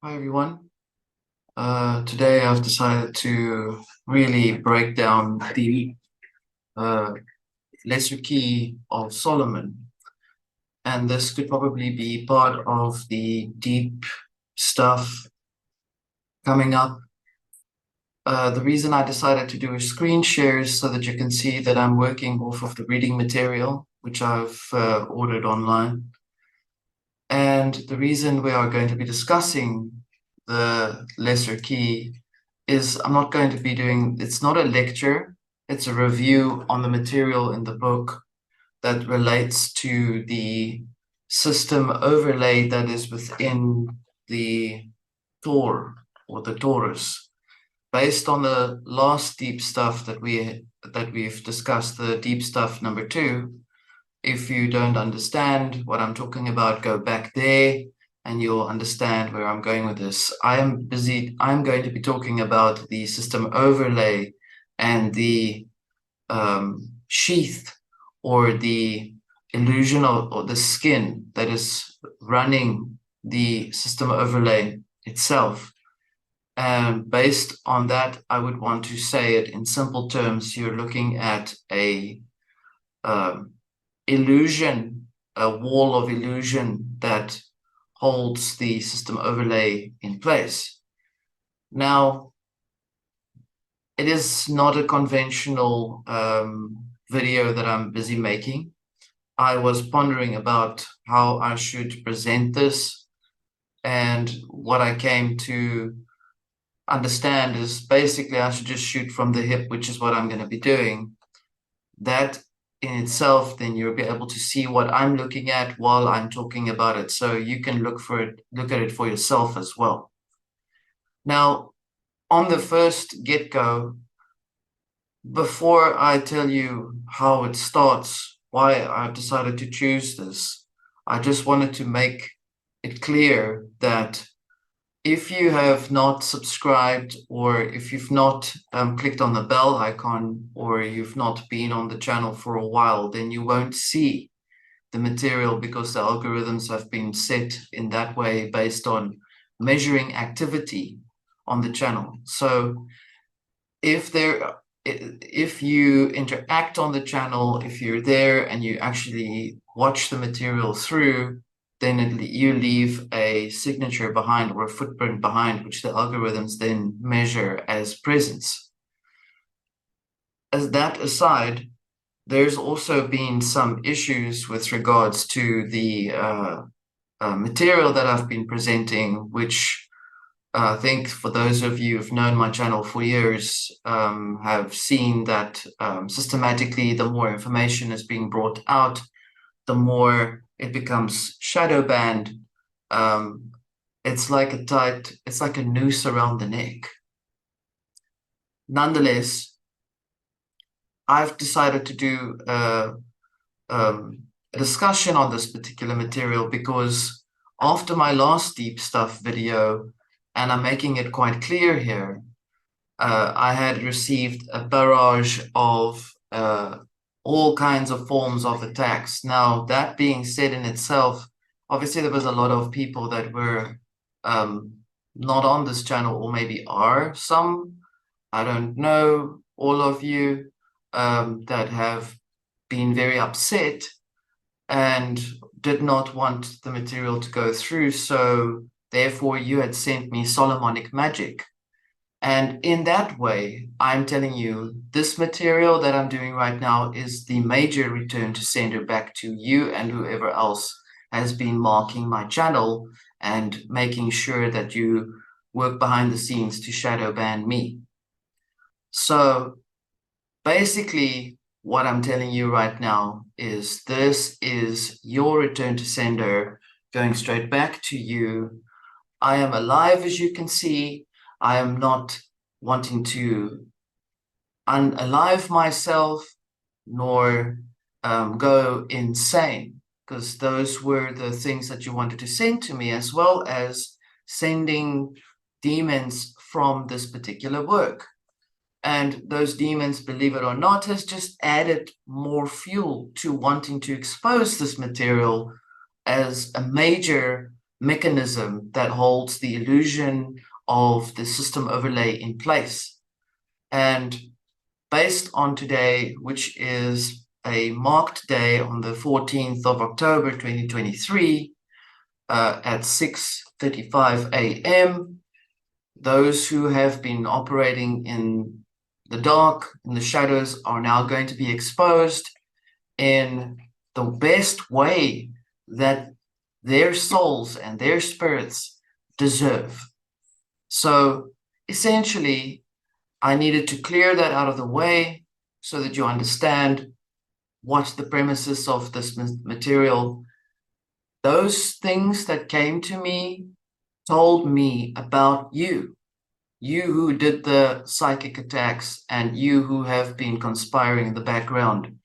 Hi everyone. Today I've decided to really break down the uh, lesser key of Solomon, and this could probably be part of the deep stuff coming up. The reason I decided to do a screen share is so that you can see that I'm working off of the reading material, which I've ordered online. And the reason we are going to be discussing the lesser key is I'm not going to be doing, it's not a lecture, it's a review on the material in the book that relates to the system overlay that is within the Tor or the Taurus. Based on the last deep stuff that we've discussed, the deep stuff number 2. If you don't understand what I'm talking about, go back there and you'll understand where I'm going with this. I'm going to be talking about the system overlay and the sheath or the illusion or the skin that is running the system overlay itself. And based on that, I would want to say it in simple terms. You're looking at a illusion, a wall of illusion that holds the system overlay in place. Now, it is not a conventional video that I'm busy making. I was pondering about how I should present this, and what I came to understand is basically I should just shoot from the hip, which is what I'm going to be doing. That in itself, then you'll be able to see what I'm looking at while I'm talking about it. So you can look at it for yourself as well. Now, on the first get-go, before I tell you how it starts, why I've decided to choose this, I just wanted to make it clear that if you have not subscribed, or if you've not clicked on the bell icon, or you've not been on the channel for a while, then you won't see the material, because the algorithms have been set in that way based on measuring activity on the channel. So if you interact on the channel, if you're there and you actually watch the material through, then you leave a signature behind, or a footprint behind, which the algorithms then measure as presence. As that aside, there's also been some issues with regards to the material that I've been presenting, which I think for those of you who've known my channel for years have seen that systematically, the more information is being brought out, the more it becomes shadow banned. It's like a noose around the neck. Nonetheless, I've decided to do a discussion on this particular material because after my last deep stuff video, and I'm making it quite clear here, I had received a barrage of all kinds of forms of attacks. Now, that being said in itself, obviously there was a lot of people that were not on this channel, or maybe are some, I don't know, all of you that have been very upset and did not want the material to go through. So therefore you had sent me Solomonic magic. And in that way, I'm telling you, this material that I'm doing right now is the major return to sender back to you and whoever else has been marking my channel and making sure that you work behind the scenes to shadow ban me. So basically, what I'm telling you right now is this is your return to sender going straight back to you. I am alive, as you can see. I am not wanting to unalive myself, nor go insane, because those were the things that you wanted to send to me, as well as sending demons from this particular work. And those demons, believe it or not, has just added more fuel to wanting to expose this material as a major mechanism that holds the illusion of the system overlay in place. And based on today, which is a marked day on the 14th of October 2023 at 6:35 a.m., those who have been operating in the dark, in the shadows, are now going to be exposed in the best way that their souls and their spirits deserve. So essentially, I needed to clear that out of the way so that you understand what the premises of this material. Those things that came to me told me about you who did the psychic attacks, and you who have been conspiring in the background.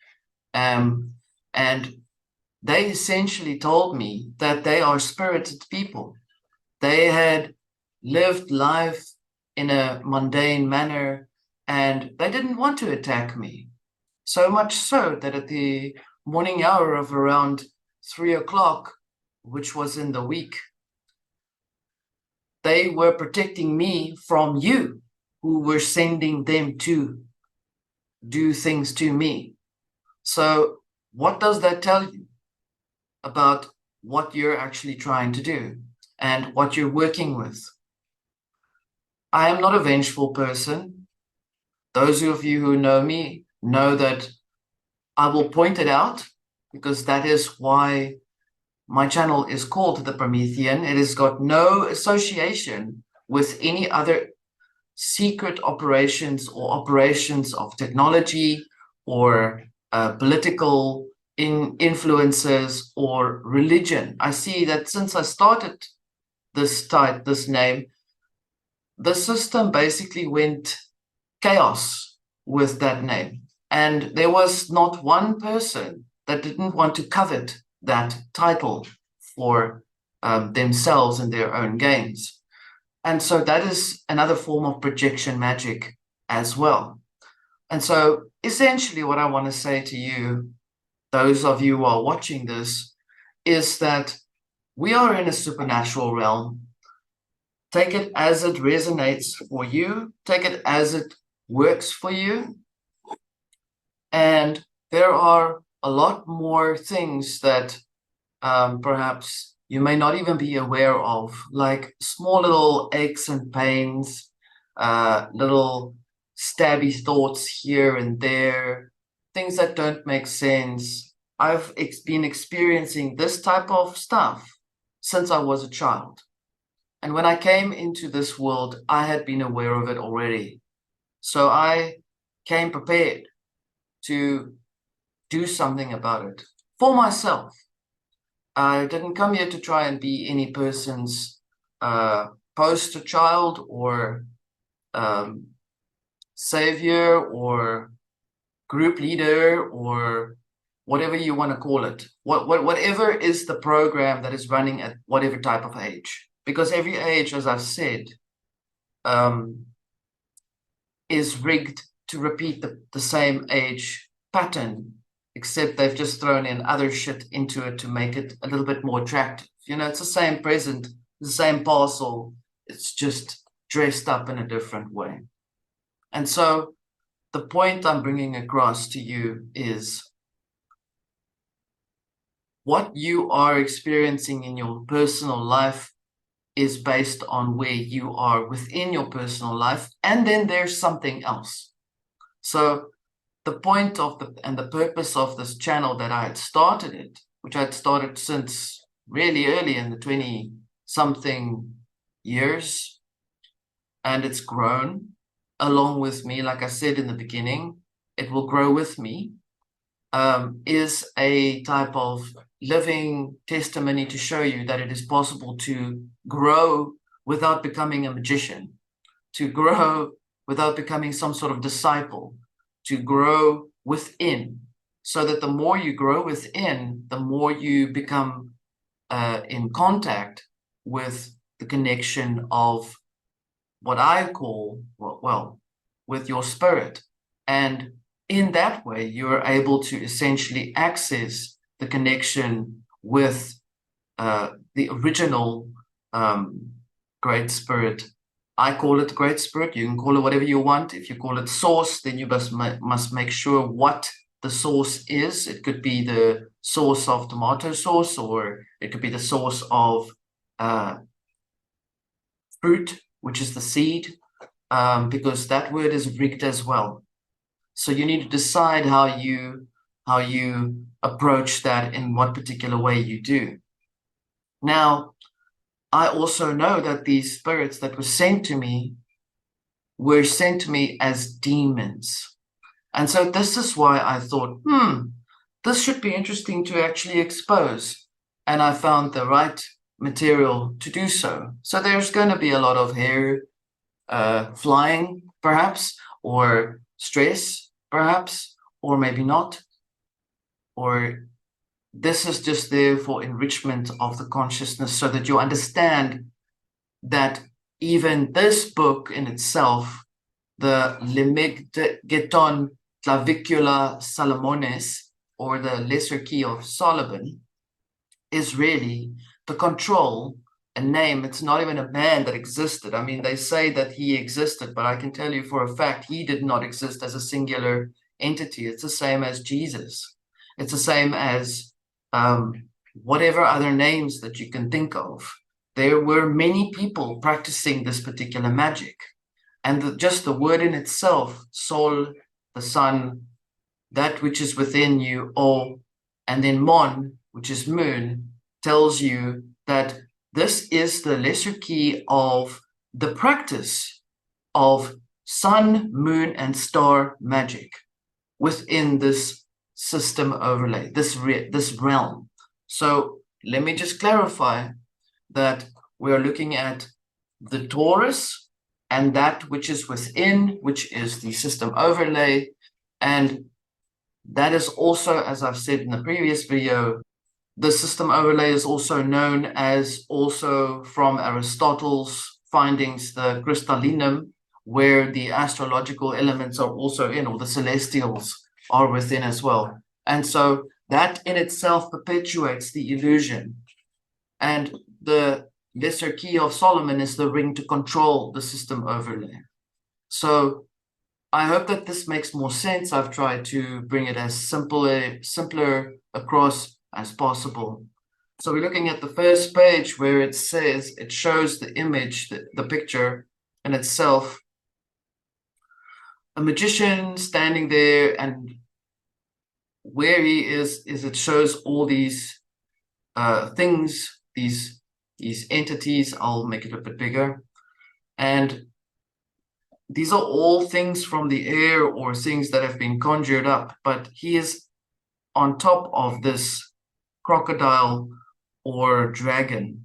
And they essentially told me that they are spirited people. They had lived life in a mundane manner, and they didn't want to attack me. So much so that at the morning hour of around 3 o'clock, which was in the week, they were protecting me from you, who were sending them to do things to me. So what does that tell you about what you're actually trying to do and what you're working with? I am not a vengeful person. Those of you who know me know that I will point it out, because that is why my channel is called The Promethean. It has got no association with any other secret operations or operations of technology or political influences or religion. I see that since I started this name, the system basically went chaos with that name. And there was not one person that didn't want to covet that title for themselves and their own gains. And so that is another form of projection magic as well. And so essentially what I want to say to you, those of you who are watching this, is that we are in a supernatural realm. Take it as it resonates for you. Take it as it works for you. And there are a lot more things that perhaps you may not even be aware of, like small little aches and pains, little stabby thoughts here and there, things that don't make sense. I've been experiencing this type of stuff since I was a child. And when I came into this world, I had been aware of it already. So I came prepared to do something about it for myself. I didn't come here to try and be any person's poster child or savior or group leader or whatever you want to call it. Whatever is the program that is running at whatever type of age. Because every age, as I've said, is rigged to repeat the same age pattern, except they've just thrown in other shit into it to make it a little bit more attractive. You know, it's the same present, the same parcel, it's just dressed up in a different way. And so the point I'm bringing across to you is what you are experiencing in your personal life is based on where you are within your personal life, and then there's something else. So the point of the purpose of this channel that I had started it, which I had started since really early in the 20-something years, and it's grown along with me. Like I said in the beginning, it will grow with me, is a type of living testimony to show you that it is possible to grow without becoming a magician, to grow without becoming some sort of disciple, to grow within, so that the more you grow within, the more you become in contact with the connection of what I call, well, with your spirit. And in that way, you're able to essentially access the connection with the original Great Spirit. I call it Great Spirit. You can call it whatever you want. If you call it source, then you must make sure what the source is. It could be the source of tomato sauce, or it could be the source of fruit, which is the seed, because that word is rigged as well. So you need to decide how you approach that in what particular way you do. Now, I also know that these spirits that were sent to me were sent to me as demons. And so this is why I thought, this should be interesting to actually expose. And I found the right material to do so. So there's going to be a lot of hair flying, perhaps, or stress, perhaps, or maybe not. Or this is just there for enrichment of the consciousness so that you understand that even this book in itself, the Limiggeton Clavicula Salomones, or the Lesser Key of Solomon, is really the control, a name. It's not even a man that existed. I mean, they say that he existed, but I can tell you for a fact he did not exist as a singular entity. It's the same as Jesus. It's the same as whatever other names that you can think of. There were many people practicing this particular magic. And just the word in itself, Sol, the sun, that which is within you, O, and then Mon, which is moon, tells you that this is the lesser key of the practice of sun, moon, and star magic within this system overlay, this realm. So let me just clarify that we are looking at the Taurus and that which is within, which is the system overlay. And that is also, as I've said in the previous video, the system overlay is also known as, also from Aristotle's findings, the crystallinum, where the astrological elements are also in, or the celestials are within as well. And so that in itself perpetuates the illusion. And the lesser key of Solomon is the ring to control the system overlay. So I hope that this makes more sense. I've tried to bring it as simpler across as possible. So we're looking at the first page where it says, it shows the image, the picture in itself, a magician standing there, and where he is it shows all these things, these entities. I'll make it a bit bigger. And these are all things from the air or things that have been conjured up, but he is on top of this crocodile or dragon.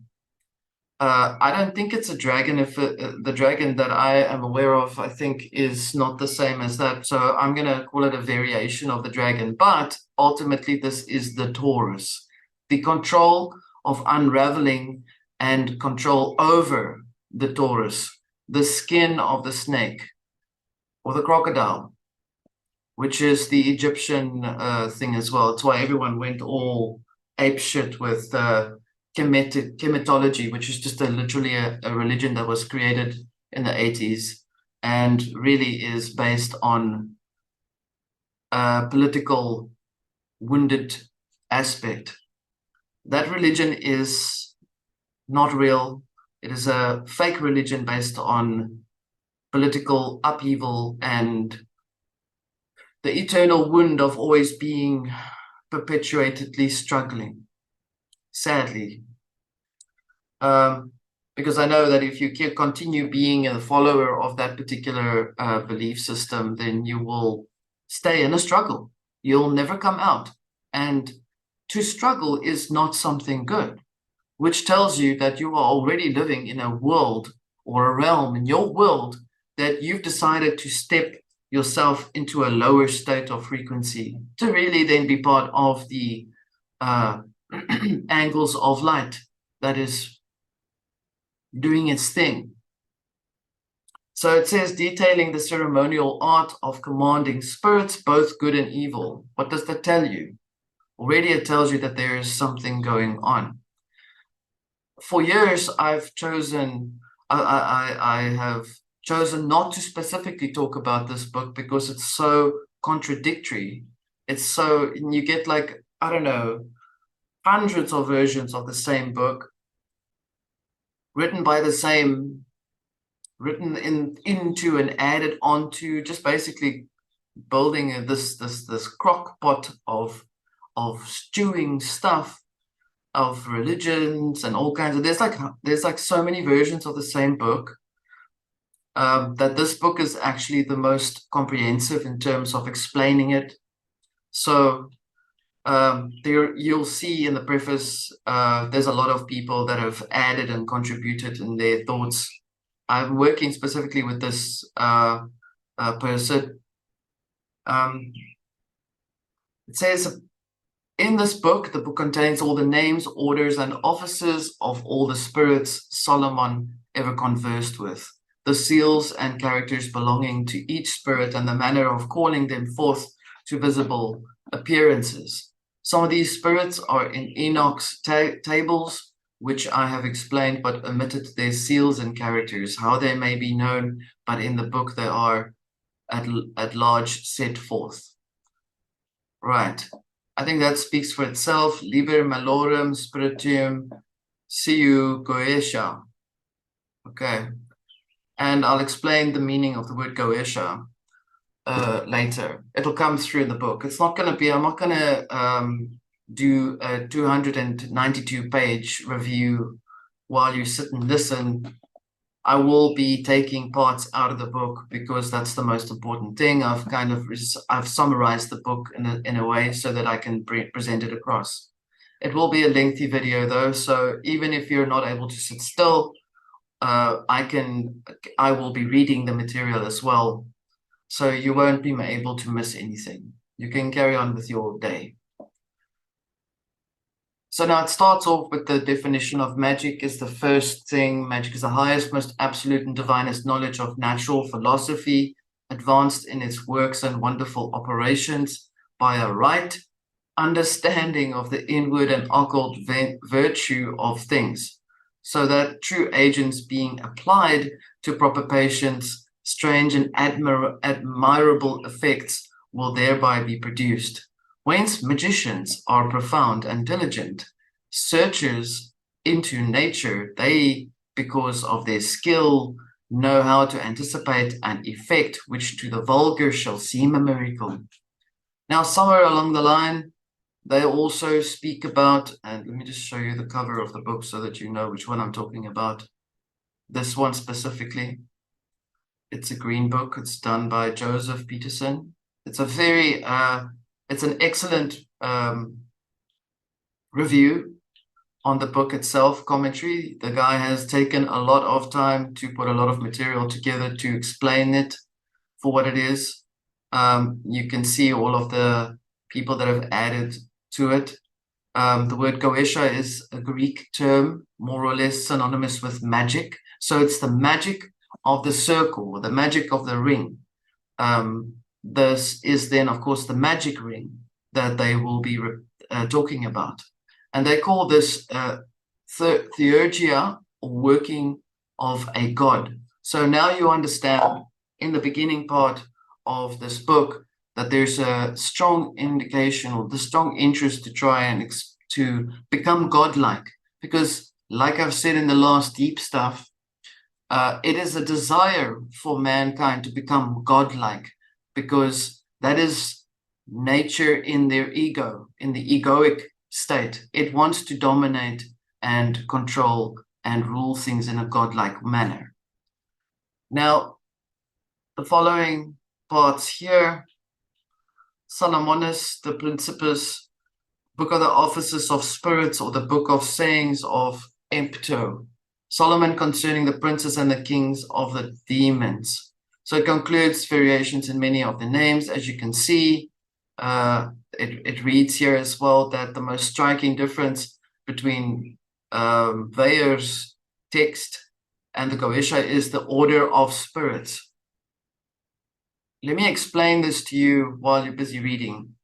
I don't think it's a dragon. If the dragon that I am aware of, I think, is not the same as that. So I'm going to call it a variation of the dragon. But ultimately, this is the Taurus, the control of unraveling and control over the Taurus, the skin of the snake or the crocodile, which is the Egyptian thing as well. It's why everyone went all apeshit with chematology, which is just literally a religion that was created in the 80s and really is based on a political wounded aspect. That religion is not real. It is a fake religion based on political upheaval and the eternal wound of always being perpetuatedly struggling, sadly. Because I know that if you continue being a follower of that particular belief system, then you will stay in a struggle. You'll never come out. And to struggle is not something good, which tells you that you are already living in a world or a realm in your world that you've decided to step yourself into a lower state of frequency to really then be part of the angles of light that is doing its thing. So it says, detailing the ceremonial art of commanding spirits, both good and evil. What does that tell you? Already it tells you that there is something going on. for years I've chosen, I have chosen not to specifically talk about this book because it's so contradictory. It's so, you get like, I don't know, hundreds of versions of the same book written by the same, written into and added onto, just basically building this crock pot of stewing stuff of religions and all kinds of, there's like so many versions of the same book, that this book is actually the most comprehensive in terms of explaining it. So there you'll see in the preface, there's a lot of people that have added and contributed in their thoughts. I'm working specifically with this person. It says, in this book, the book contains all the names, orders, and offices of all the spirits Solomon ever conversed with, the seals and characters belonging to each spirit, and the manner of calling them forth to visible appearances. Some of these spirits are in Enoch's tables, which I have explained, but omitted their seals and characters, how they may be known, but in the book they are at large set forth. Right. I think that speaks for itself. Liber malorum spirituum siu goetia. Okay. And I'll explain the meaning of the word goetia later. It'll come through in the book. It's not going to be, I'm not going to do a 292-page review while you sit and listen. I will be taking parts out of the book because that's the most important thing. I've summarized the book in a way so that I can present it across. It will be a lengthy video though, so even if you're not able to sit still, I will be reading the material as well, so you won't be able to miss anything. You can carry on with your day. So now it starts off with the definition of magic is the first thing. Magic is the highest, most absolute and divinest knowledge of natural philosophy, advanced in its works and wonderful operations by a right understanding of the inward and occult virtue of things, so that true agents being applied to proper patients, strange and admirable effects will thereby be produced. Whence magicians are profound and diligent, searchers into nature, they, because of their skill, know how to anticipate an effect which to the vulgar shall seem a miracle. Now, somewhere along the line, they also speak about, and let me just show you the cover of the book so that you know which one I'm talking about. This one specifically. It's a green book. It's done by Joseph Peterson. It's a very, it's an excellent review on the book itself, commentary. The guy has taken a lot of time to put a lot of material together to explain it for what it is. You can see all of the people that have added to it. The word goetia is a Greek term, more or less synonymous with magic. So it's the magic of the circle, the magic of the ring. This is then, of course, the magic ring that they will be talking about. And they call this theurgia, or working of a god. So now you understand in the beginning part of this book that there's a strong indication or the strong interest to try and to become godlike. Because like I've said in the last deep stuff, it is a desire for mankind to become godlike, because that is nature in their ego, in the egoic state. It wants to dominate and control and rule things in a godlike manner. Now, the following parts here, Salomonis, the Principus, Book of the Offices of Spirits, or the Book of Sayings of Empto, Solomon concerning the princes and the kings of the demons. So it concludes variations in many of the names. As you can see, it reads here as well that the most striking difference between Weier's text and the Goetia is the order of spirits. Let me explain this to you while you're busy reading.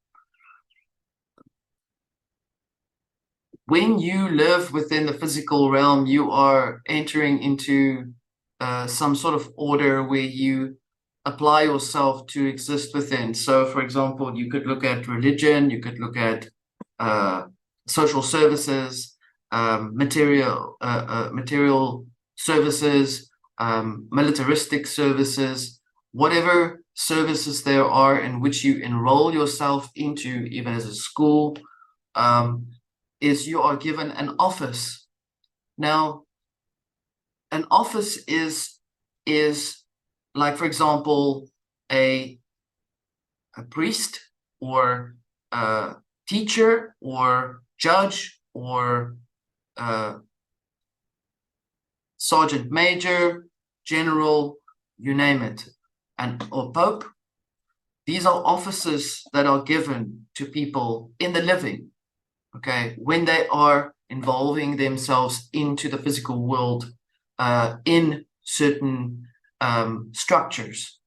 when you live within the physical realm, you are entering into some sort of order where you apply yourself to exist within. So, for example, you could look at religion, you could look at social services, material services, militaristic services, whatever services there are in which you enroll yourself into, even as a school, is you are given an office. Now, an office is like, for example, a priest or a teacher or judge or sergeant major, general, you name it, or pope. These are offices that are given to people in the living, okay, when they are involving themselves into the physical world in certain structures.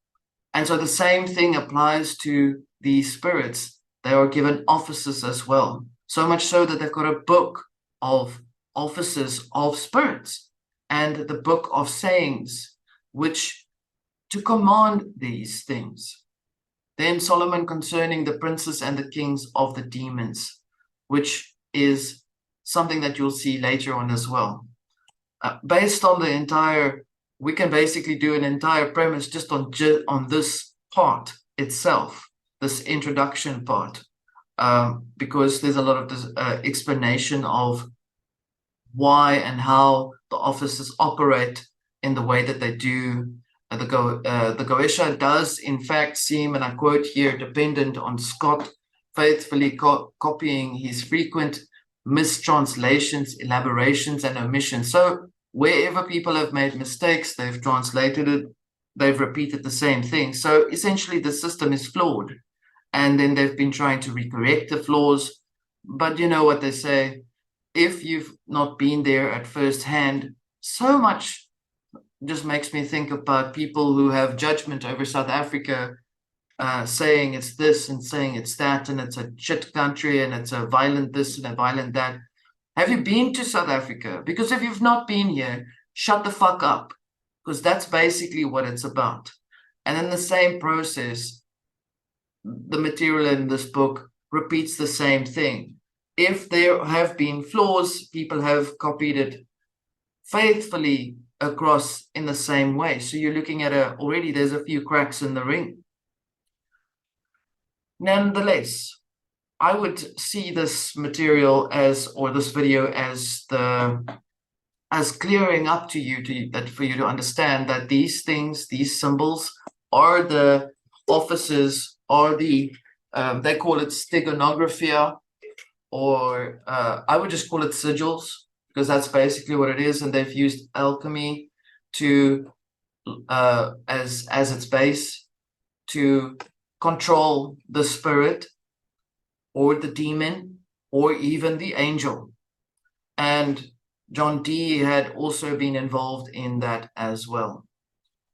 And so the same thing applies to these spirits. They are given offices as well. So much so that they've got a book of offices of spirits and the book of sayings, which to command these things. Then Solomon concerning the princes and the kings of the demons, which is something that you'll see later on as well. Based on the entire, we can basically do an entire premise just on this part itself, this introduction part, because there's a lot of this, explanation of why and how the offices operate in the way that they do. The Goetia does, in fact, seem, and I quote here, dependent on Scott faithfully copying his frequent mistranslations, elaborations, and omissions. So wherever people have made mistakes, they've translated it, they've repeated the same thing. So essentially the system is flawed. And then they've been trying to recorrect the flaws. But you know what they say, if you've not been there at first hand, so much just makes me think about people who have judgment over South Africa, saying it's this and saying it's that, and it's a shit country and it's a violent this and a violent that. Have you been to South Africa? Because if you've not been here, shut the fuck up, because that's basically what it's about. And in the same process, the material in this book repeats the same thing. If there have been flaws, people have copied it faithfully across in the same way. So you're looking at already there's a few cracks in the ring. Nonetheless, I would see this material as, or this video as clearing up to you that for you to understand that these things, these symbols, are the offices, are the they call it stegonographia, or I would just call it sigils, because that's basically what it is. And they've used alchemy to as its base to control the spirit or the demon or even the angel. And John Dee had also been involved in that as well.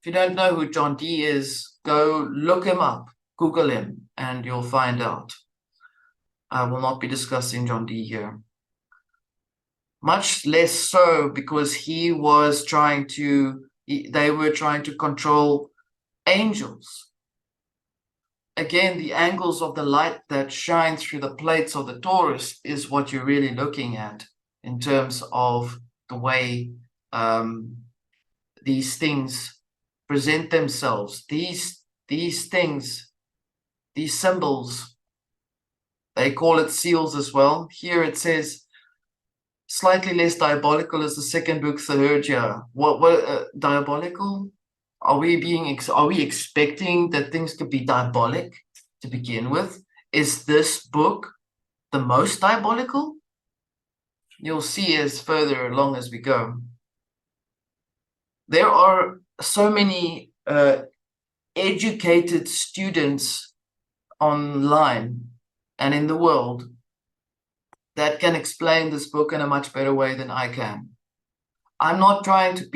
If you don't know who John Dee is, go look him up, Google him, and you'll find out. I will not be discussing John Dee here. Much less so because he was trying to, they were trying to control angels. Again, the angles of the light that shine through the plates of the Taurus is what you're really looking at in terms of the way these things present themselves. These things, these symbols, they call it seals as well. Here it says, slightly less diabolical is the second book, Theurgia. What diabolical? Are we expecting that things could be diabolic to begin with? Is this book the most diabolical? You'll see as further along as we go. There are so many educated students online and in the world that can explain this book in a much better way than I can. I'm not trying to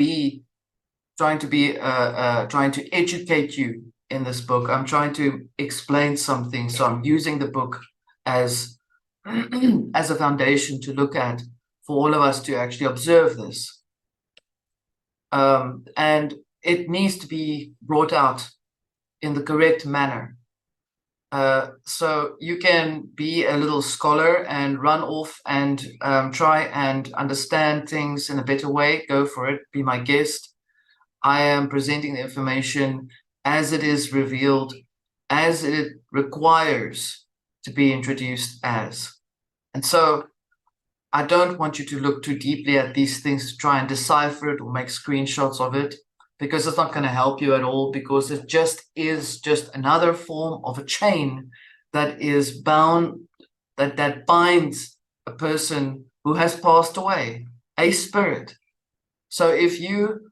educate you in this book. I'm trying to explain something. So I'm using the book as as a foundation to look at for all of us to actually observe this. And it needs to be brought out in the correct manner. So you can be a little scholar and run off and try and understand things in a better way. Go for it. Be my guest. I am presenting the information as it is revealed, as it requires to be introduced as. And so I don't want you to look too deeply at these things to try and decipher it or make screenshots of it, because it's not going to help you at all, because it is just another form of a chain that is bound, that binds a person who has passed away, a spirit. So if you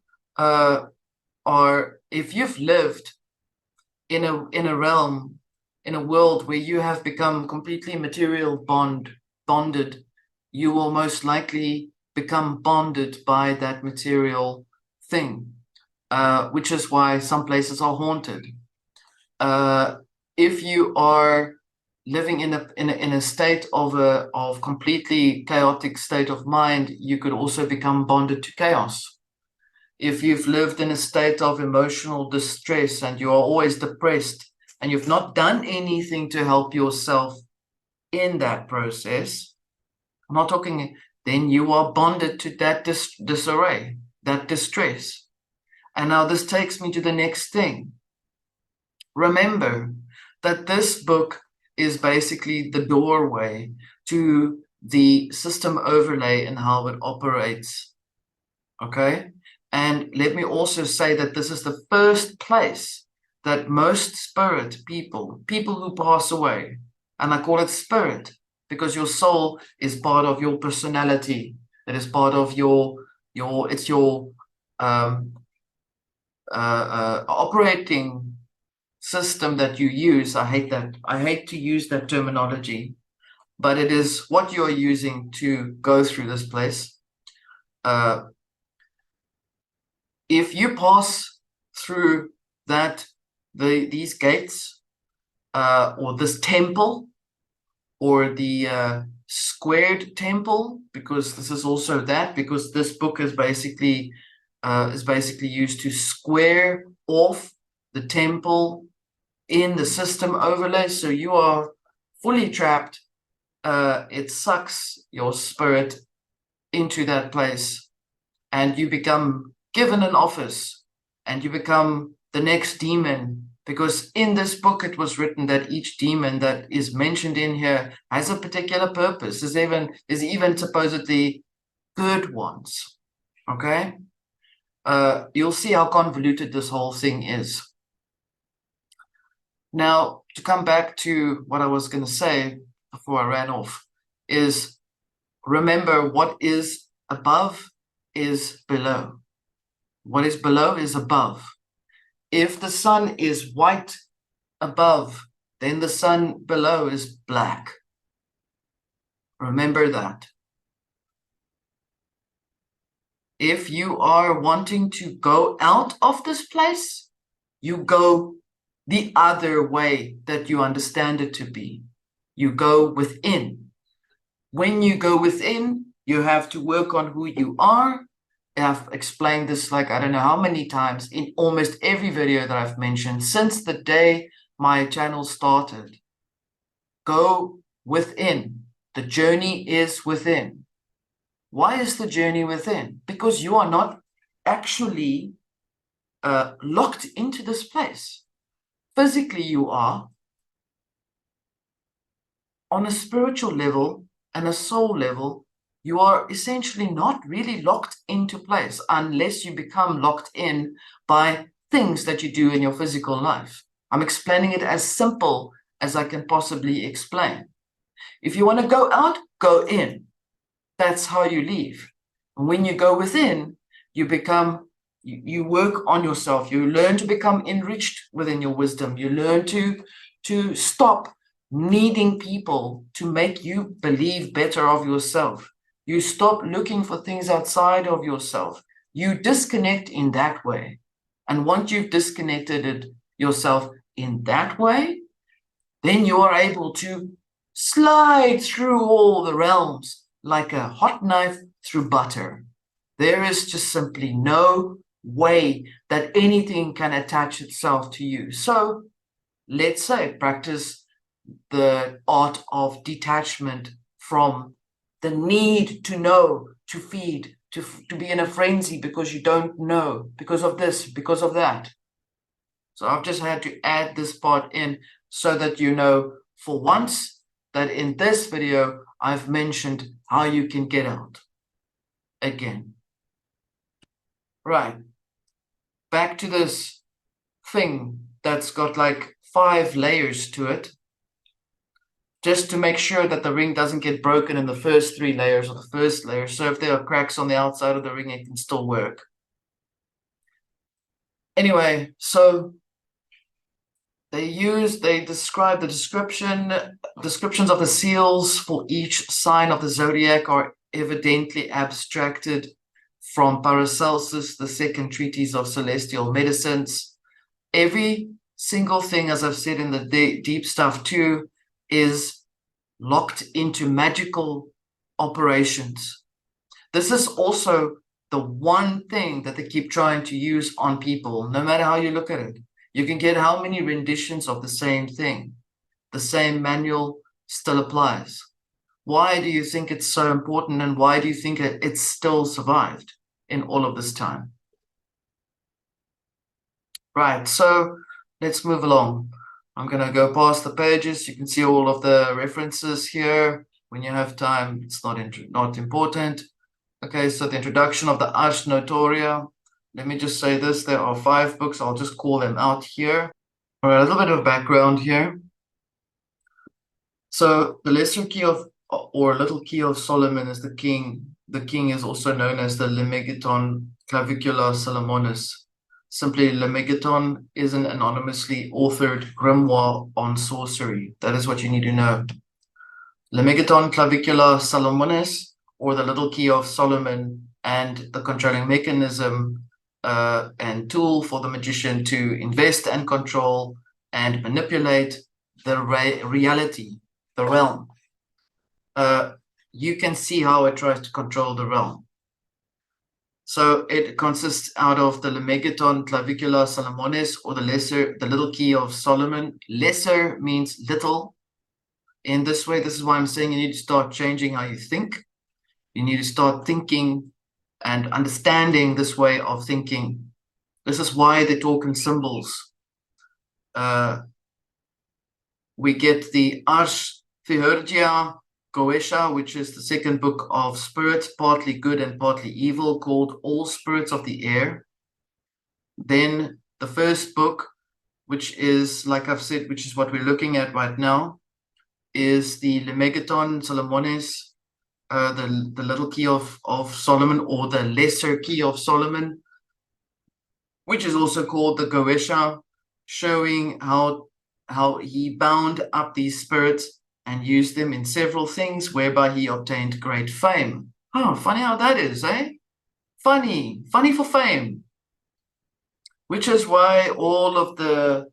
if you've lived in a realm, in a world where you have become completely material bonded, you will most likely become bonded by that material thing, which is why some places are haunted. If you are living in a state of completely chaotic state of mind, you could also become bonded to chaos. If you've lived in a state of emotional distress and you are always depressed and you've not done anything to help yourself in that process, I'm not talking, then you are bonded to that disarray, that distress. And now this takes me to the next thing. Remember that this book is basically the doorway to the system overlay and how it operates. Okay? And let me also say that this is the first place that most spirit people who pass away, and I call it spirit because your soul is part of your personality. It is part of your operating system that you use. I hate to use that terminology, but it is what you are using to go through this place. If you pass through these gates, or this temple, or the squared temple, because this is also that, because this book is basically used to square off the temple in the system overlay. So you are fully trapped. It sucks your spirit into that place, and you become given an office, and you become the next demon, because in this book it was written that each demon that is mentioned in here has a particular purpose. There's even supposedly good ones. Okay? You'll see how convoluted this whole thing is. Now, to come back to what I was going to say before I ran off, is remember what is above is below. What is below is above. If the sun is white above, then the sun below is black. Remember that. If you are wanting to go out of this place, you go the other way that you understand it to be. You go within. When you go within, you have to work on who you are. I've explained this like I don't know how many times in almost every video that I've mentioned since the day my channel started. Go within. The journey is within. Why is the journey within? Because you are not actually locked into this place. Physically you are. On a spiritual level and a soul level, you are essentially not really locked into place unless you become locked in by things that you do in your physical life. I'm explaining it as simple as I can possibly explain. If you want to go out, go in. That's how you leave. And when you go within, you work on yourself. You learn to become enriched within your wisdom. You learn to stop needing people to make you believe better of yourself. You stop looking for things outside of yourself. You disconnect in that way. And once you've disconnected yourself in that way, then you are able to slide through all the realms like a hot knife through butter. There is just simply no way that anything can attach itself to you. So let's say practice the art of detachment from the need to know, to feed, to be in a frenzy because you don't know, because of this, because of that. So I've just had to add this part in so that you know for once that in this video, I've mentioned how you can get out again. Right. Back to this thing that's got like 5 layers to it, just to make sure that the ring doesn't get broken in the first 3 layers or the first layer. So if there are cracks on the outside of the ring, it can still work. Anyway, so they describe the descriptions of the seals for each sign of the zodiac are evidently abstracted from Paracelsus, the second treatise of celestial medicines. Every single thing, as I've said in the deep stuff too, is locked into magical operations. This is also the one thing that they keep trying to use on people, no matter how you look at it. You can get how many renditions of the same thing. The same manual still applies. Why do you think it's so important, and why do you think it's still survived in all of this time? Right, so let's move along. I'm going to go past the pages. You can see all of the references here. When you have time, it's not important. Okay, so the introduction of the Ars Notoria. Let me just say this. There are 5 books. I'll just call them out here. All right, a little bit of background here. So the lesser key of, or little key of Solomon is the king. The king is also known as the Lemegeton Clavicula Salomonis. Simply, Lemegeton is an anonymously authored grimoire on sorcery. That is what you need to know. Lemegeton Clavicula Salomonis, or the little key of Solomon, and the controlling mechanism and tool for the magician to invest and control and manipulate the reality, the realm. You can see how it tries to control the realm. So it consists out of the Lemegeton Clavicula Salomonis, or the little key of Solomon. Lesser means little. In this way, this is why I'm saying you need to start changing how you think. You need to start thinking and understanding this way of thinking. This is why they talk in symbols. We get the Ars Theurgia Goetia, which is the second book of spirits, partly good and partly evil, called All Spirits of the Air. Then the first book, which is, like I've said, which is what we're looking at right now, is the Lemegeton Salomonis, the little key of Solomon, or the lesser key of Solomon, which is also called the Goetia, showing how he bound up these spirits and used them in several things, whereby he obtained great fame. Oh, funny how that is, eh? Funny for fame. Which is why all of the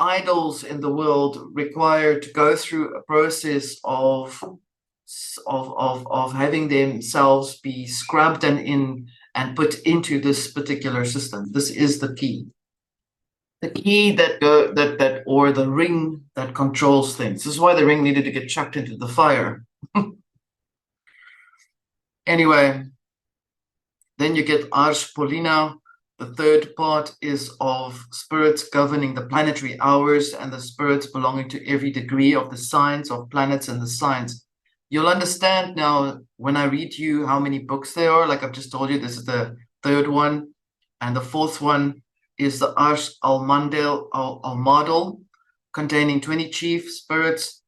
idols in the world require to go through a process of having themselves be scrubbed and put into this particular system. This is the key. The key or the ring that controls things. This is why the ring needed to get chucked into the fire. Anyway, then you get Ars Paulina. The third part is of spirits governing the planetary hours and the spirits belonging to every degree of the signs of planets and the signs. You'll understand now when I read you how many books there are. Like I've just told you, this is the third one. And the fourth one is the Ars Almadal, containing 20 chief spirits,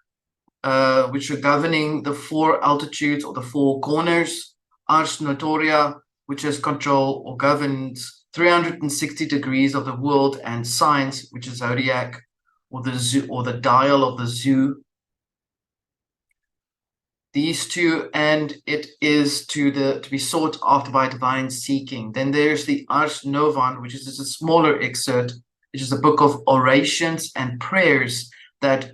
which are governing the 4 altitudes or the 4 corners. Ars Notoria, which has control or governs 360 degrees of the world and signs, which is zodiac, or the zoo, or the dial of the zoo. These 2, and it is to be sought after by divine seeking. Then there's the Ars Novan, which is just a smaller excerpt, which is a book of orations and prayers that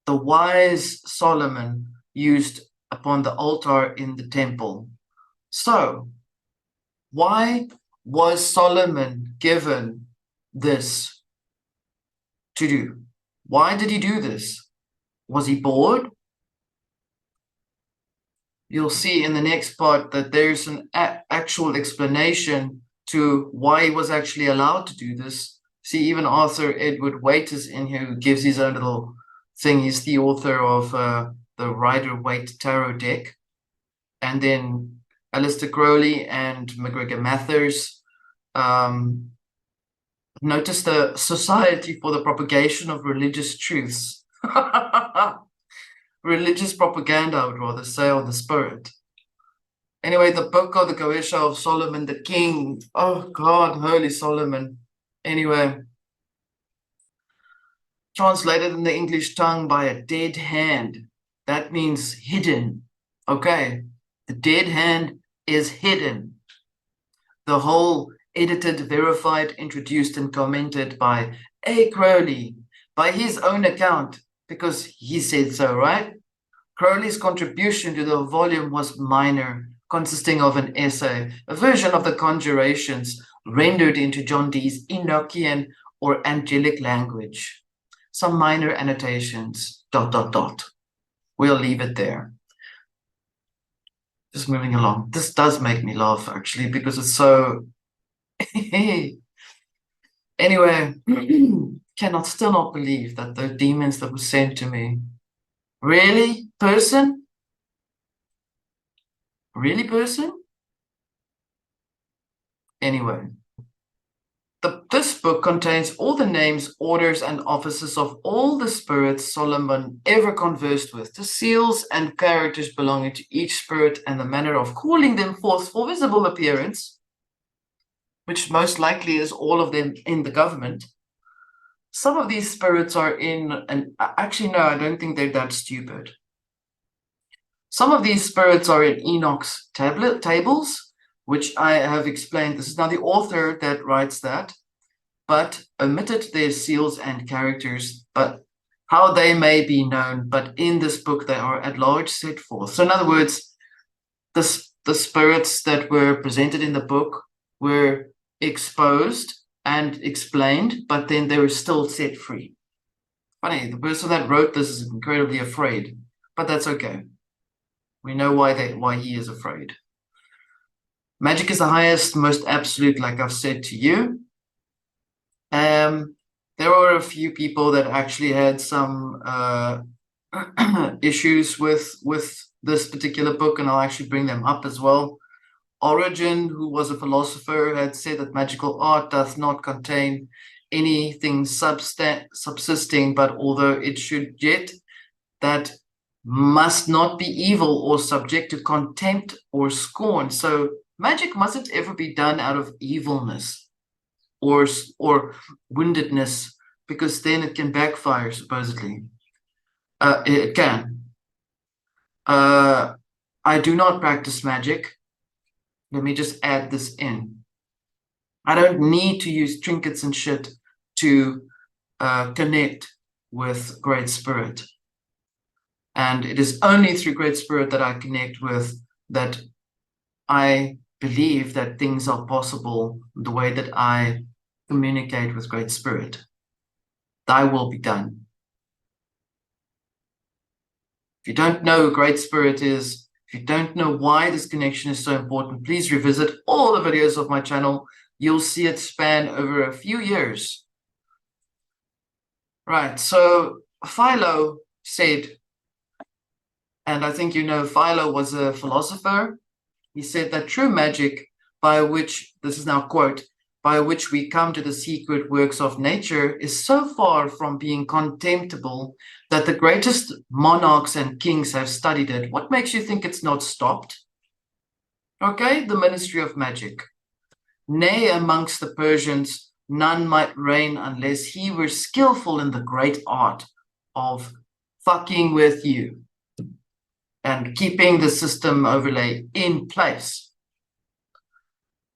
the wise Solomon used upon the altar in the temple. So, why was Solomon given this to do? Why did he do this? Was he bored? You'll see in the next part that there's an actual explanation to why he was actually allowed to do this. See, even Arthur Edward Waite is in here, who gives his own little thing. He's the author of the Rider-Waite Tarot deck. And then Aleister Crowley and McGregor Mathers. Notice the Society for the Propagation of Religious Truths. Religious propaganda, I would rather say, or the spirit. Anyway, the book of the Goetia of Solomon the King. Oh God, holy Solomon. Anyway, translated in the English tongue by a dead hand. That means hidden. Okay, the dead hand is hidden. The whole edited, verified, introduced, and commented by A. Crowley, by his own account, because he said so, right? Crowley's contribution to the volume was minor, consisting of an essay, a version of the conjurations rendered into John Dee's Enochian or angelic language. Some minor annotations, ... We'll leave it there. Just moving along. This does make me laugh, actually, because it's so... Anyway, cannot still not believe that the demons that were sent to me. Really, person? Really, person? Anyway, this book contains all the names, orders, and offices of all the spirits Solomon ever conversed with, the seals and characters belonging to each spirit, and the manner of calling them forth for visible appearance, which most likely is all of them in the government. Some of these spirits are in, and actually, no, I don't think they're that stupid. Some of these spirits are in Enoch's tables, which I have explained. This is now the author that writes that, but omitted their seals and characters, but how they may be known, but in this book they are at large set forth. So in other words, the spirits that were presented in the book were exposed and explained, but then they were still set free. Funny, the person that wrote this is incredibly afraid, but that's okay. We know why he is afraid. Magic is the highest, most absolute, like I've said to you. There were a few people that actually had some issues with this particular book, and I'll actually bring them up as well. Origen, who was a philosopher, had said that magical art doth not contain anything subsisting, but although it should yet, that must not be evil or subject to contempt or scorn. So magic mustn't ever be done out of evilness or woundedness, because then it can backfire, supposedly. It can. I do not practice magic. Let me just add this in. I don't need to use trinkets and shit to connect with Great Spirit. And it is only through Great Spirit that I connect with, that I believe that things are possible the way that I communicate with Great Spirit. Thy will be done. If you don't know who Great Spirit is, if you don't know why this connection is so important, please revisit all the videos of my channel. You'll see it span over a few years. Right, so Philo said, and I think you know Philo was a philosopher. He said that true magic, by which, this is now quote, by which we come to the secret works of nature, is so far from being contemptible that the greatest monarchs and kings have studied it. What makes you think it's not stopped? Okay, the ministry of magic. Nay, amongst the Persians, none might reign unless he were skillful in the great art of fucking with you and keeping the system overlay in place.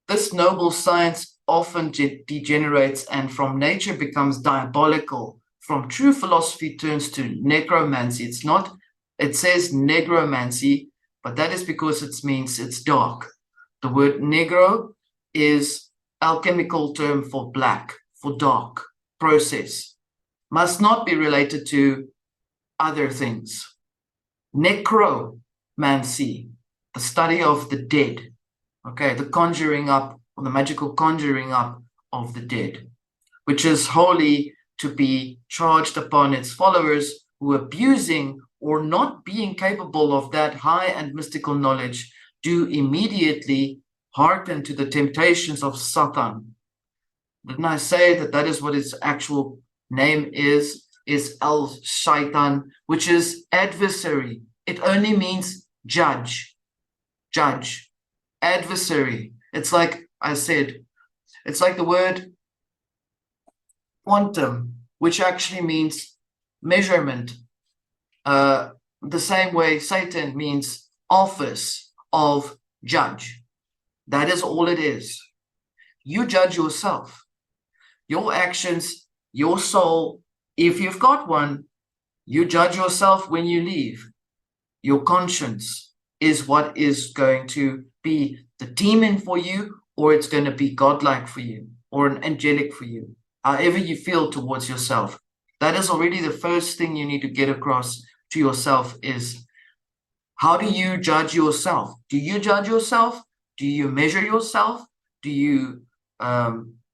This noble science often degenerates and from nature becomes diabolical from true philosophy turns to necromancy. It's not, it says negromancy, but that is because it means it's dark. The word negro is alchemical term for black, for dark, process. Must not be related to other things. Necromancy, the study of the dead. Okay, the conjuring up, or the magical conjuring up of the dead, which is wholly to be charged upon its followers who, abusing or not being capable of that high and mystical knowledge, do immediately hearken to the temptations of Satan. Didn't I say that that is what its actual name is El-Shaitan, which is adversary. It only means judge, adversary. It's like I said, it's like the word quantum, which actually means measurement. The same way Satan means office of judge. That is all it is. You judge yourself, your actions, your soul. If you've got one, you judge yourself when you leave. Your conscience is what is going to be the demon for you, or it's going to be godlike for you, or an angelic for you. However you feel towards yourself. That is already the first thing you need to get across to yourself is, how do you judge yourself? Do you judge yourself? Do you measure yourself? Do you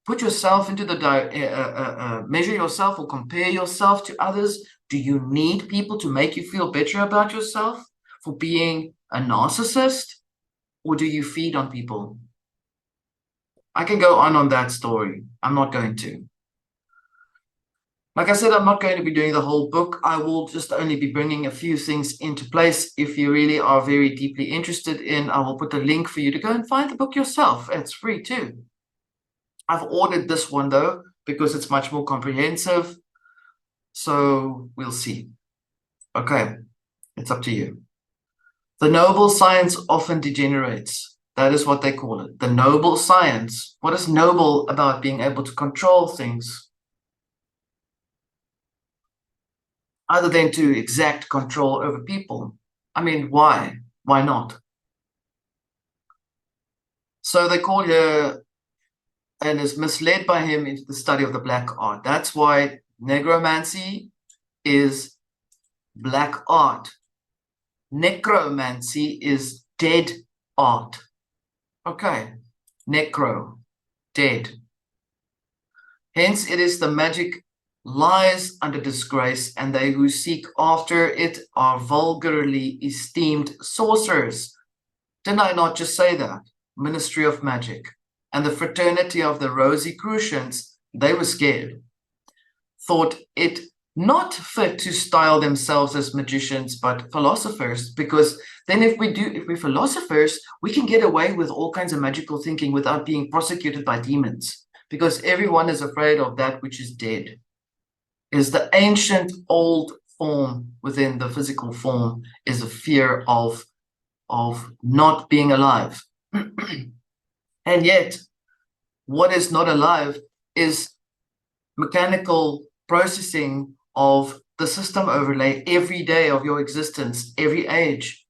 put yourself into the measure yourself or compare yourself to others? Do you need people to make you feel better about yourself for being a narcissist? Or do you feed on people? I can go on that story. I'm not going to. Like I said, I'm not going to be doing the whole book. I will just only be bringing a few things into place. If you really are very deeply interested in, I will put a link for you to go and find the book yourself. It's free too. I've ordered this one though, because it's much more comprehensive. So we'll see. Okay, it's up to you. The noble science often degenerates. That is what they call it. The noble science. What is noble about being able to control things? Other than to exact control over people. I mean, why? Why not? So they call her, and is misled by him into the study of the black art. That's why negromancy is black art. Necromancy is dead art. Okay, necro, dead. Hence it is the magic lies under disgrace, and they who seek after it are vulgarly esteemed sorcerers. Didn't I not just say that? Ministry of Magic. And the fraternity of the Rosicrucians, they were scared. Thought it not fit to style themselves as magicians, but philosophers, because then if we're philosophers, we can get away with all kinds of magical thinking without being prosecuted by demons, because everyone is afraid of that which is dead. Is the ancient old form within the physical form is a fear of not being alive. And yet, what is not alive is mechanical processing of the system overlay every day of your existence, every age.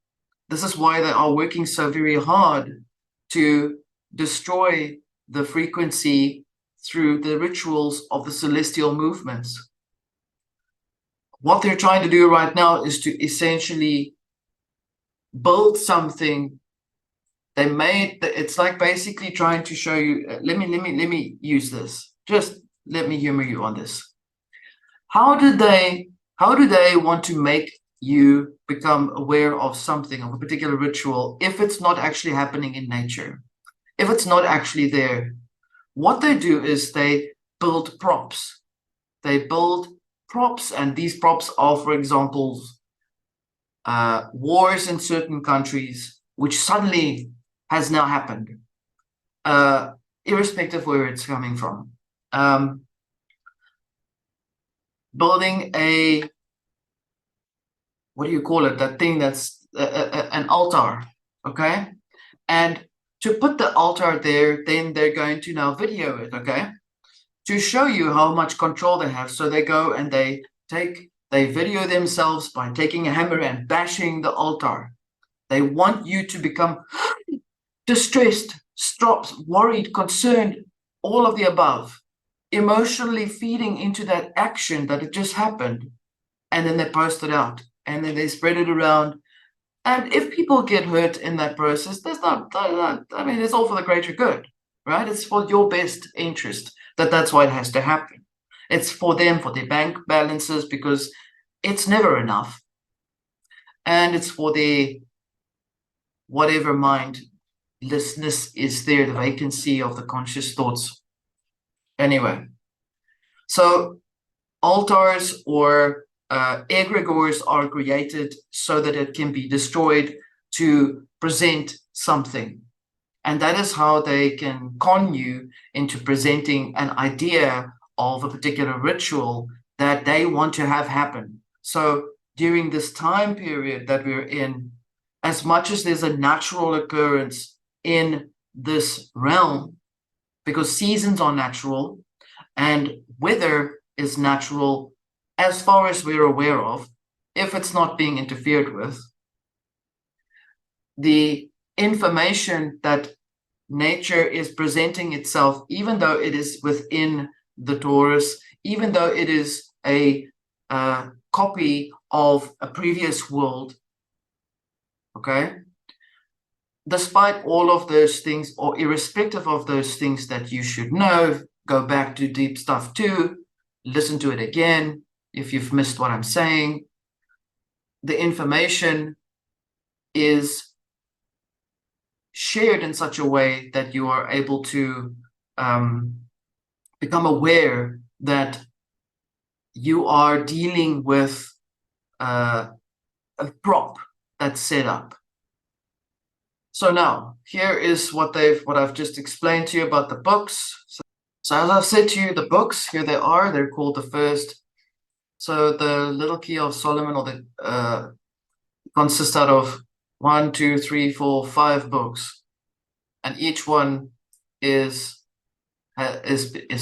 This is why they are working so very hard to destroy the frequency through the rituals of the celestial movements. What they're trying to do right now is to essentially build something. They made it's like basically trying to show you. Let me use this. Just let me humor you on this. How do they want to make you become aware of something, of a particular ritual, if it's not actually happening in nature, if it's not actually there? What they do is they build props. They build props, and these props are, for example, wars in certain countries, which suddenly has now happened, irrespective of where it's coming from. Building a, what do you call it? That thing that's an altar, okay? And to put the altar there, then they're going to now video it, okay? to show you how much control they have. So they go and they video themselves by taking a hammer and bashing the altar. They want you to become distressed, worried, concerned, all of the above, emotionally feeding into that action that it just happened. And then they post it out and then they spread it around. And if people get hurt in that process, it's all for the greater good, right? It's for your best interest that's why it has to happen. It's for them, for their bank balances, because it's never enough. And it's for their whatever mindlessness is there, the vacancy of the conscious thoughts. Anyway, so altars or egregores are created so that it can be destroyed to present something. And that is how they can con you into presenting an idea of a particular ritual that they want to have happen. So during this time period that we're in, as much as there's a natural occurrence in this realm, because seasons are natural and weather is natural as far as we're aware of, if it's not being interfered with, the information that nature is presenting itself, even though it is within the Taurus, even though it is a copy of a previous world, okay? Despite all of those things, or irrespective of those things that you should know, go back to Deep Stuff 2, listen to it again if you've missed what I'm saying. The information is shared in such a way that you are able to become aware that you are dealing with a prop that's set up. So now, here is what I've just explained to you about the books. So as I've said to you, the books, here they are. They're called the first. So the Little Key of Solomon, or the consists out of 1, 2, 3, 4, 5 books, and each one is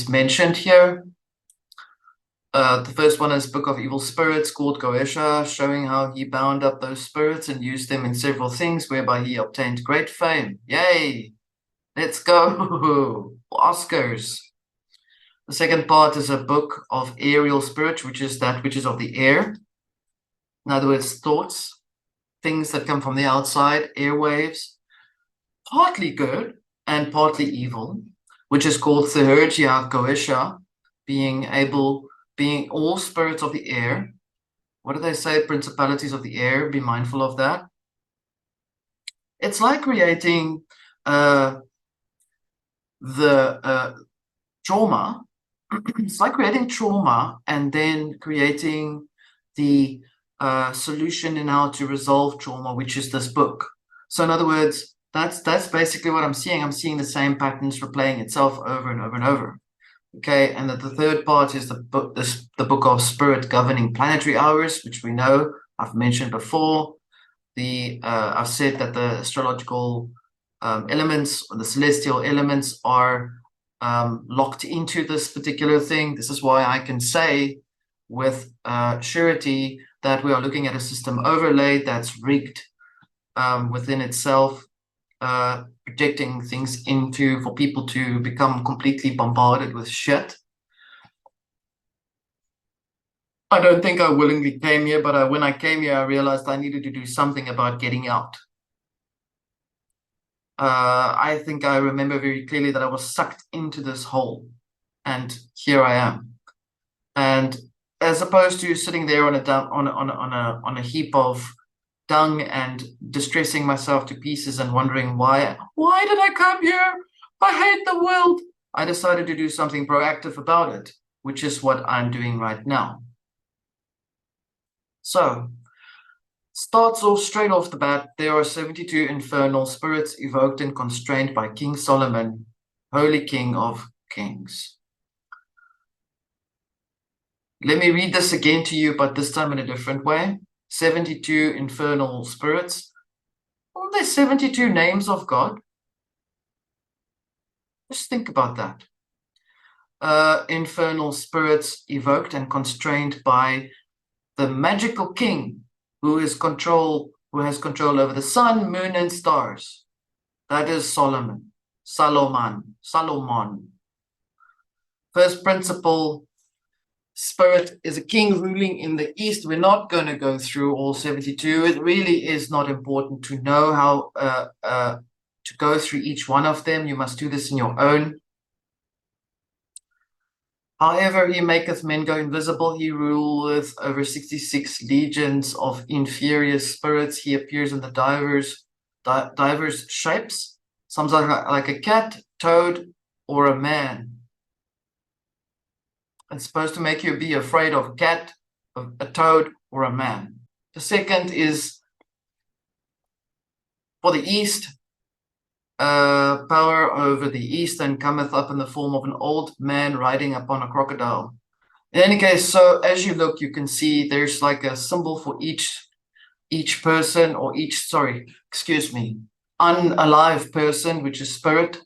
mentioned here. The first one is Book of Evil Spirits, called Goesha, showing how he bound up those spirits and used them in several things, whereby he obtained great fame. Yay! Let's go! Oscars! The second part is a book of aerial spirit, which is that which is of the air. In other words, thoughts, things that come from the outside, airwaves, partly good and partly evil, which is called Theurgia Goesha, being all spirits of the air. What do they say? Principalities of the air. Be mindful of that. It's like creating trauma. It's like creating trauma and then creating the solution in how to resolve trauma, which is this book. So in other words, that's basically what I'm seeing. I'm seeing the same patterns replaying itself over and over and over. Okay, and the third part is the book of spirit governing planetary hours, which we know I've mentioned before. I've said that the astrological elements, or the celestial elements, are locked into this particular thing. This is why I can say with surety that we are looking at a system overlay that's rigged within itself, projecting things for people to become completely bombarded with shit. I don't think I willingly came here, but when I came here, I realized I needed to do something about getting out. I think I remember very clearly that I was sucked into this hole, and here I am. And as opposed to sitting there on a heap of dung and distressing myself to pieces and wondering why did I come here? I hate the world. I decided to do something proactive about it, which is what I'm doing right now. So, starts off straight off the bat, there are 72 infernal spirits evoked and constrained by King Solomon, Holy King of Kings. Let me read this again to you, but this time in a different way. 72 infernal spirits. Aren't there 72 names of God? Just think about that. infernal spirits evoked and constrained by the magical king who has control over the sun, moon, and stars. That is Solomon. First principle, spirit is a king ruling in the east. We're not going to go through all 72. It really is not important to know how to go through each one of them. You must do this in your own. However, he maketh men go invisible. He ruleth over 66 legions of inferior spirits. He appears in the divers shapes. Some like a cat, toad, or a man. It's supposed to make you be afraid of a cat, of a toad, or a man. The second is for the east. Power over the east, and cometh up in the form of an old man riding upon a crocodile. In any case, so as you look, you can see there's like a symbol for each person, or unalive person, which is spirit,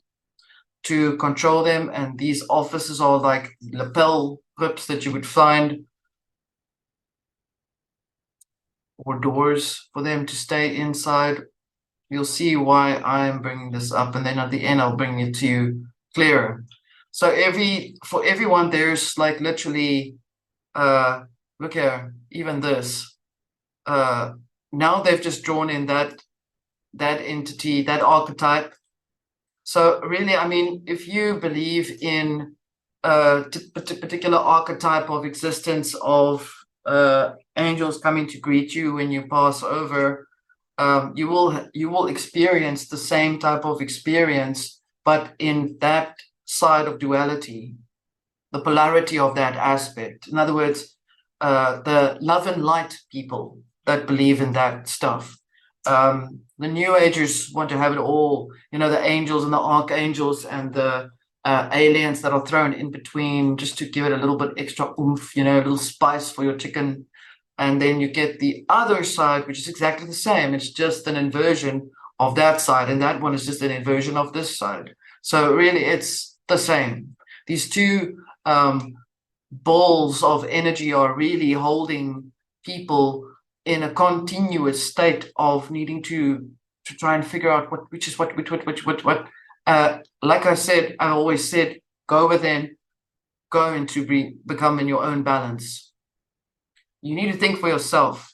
to control them. And these offices are like lapel grips that you would find, or doors for them to stay inside. You'll see why I'm bringing this up, and then at the end I'll bring it to you clearer. So for everyone, there's like literally, look here, even this. Now they've just drawn in that entity, that archetype. So really, I mean, if you believe in a particular archetype of existence of angels coming to greet you when you pass over, you will experience the same type of experience, but in that side of duality, the polarity of that aspect. In other words, the love and light people that believe in that stuff. The New Agers want to have it all, the angels and the archangels and the aliens that are thrown in between, just to give it a little bit extra oomph, a little spice for your chicken. And then you get the other side, which is exactly the same. It's just an inversion of that side, and that one is just an inversion of this side. So really, it's the same. These two balls of energy are really holding people in a continuous state of needing to try and figure out which is what. Like I said, I always said, go within, go into become in your own balance. You need to think for yourself.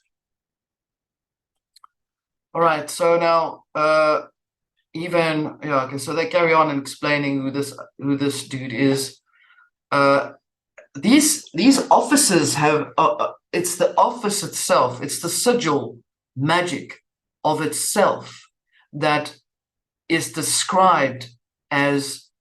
All right, so now so they carry on and explaining who this dude is. These offices have it's the office itself, it's the sigil magic of itself that is described as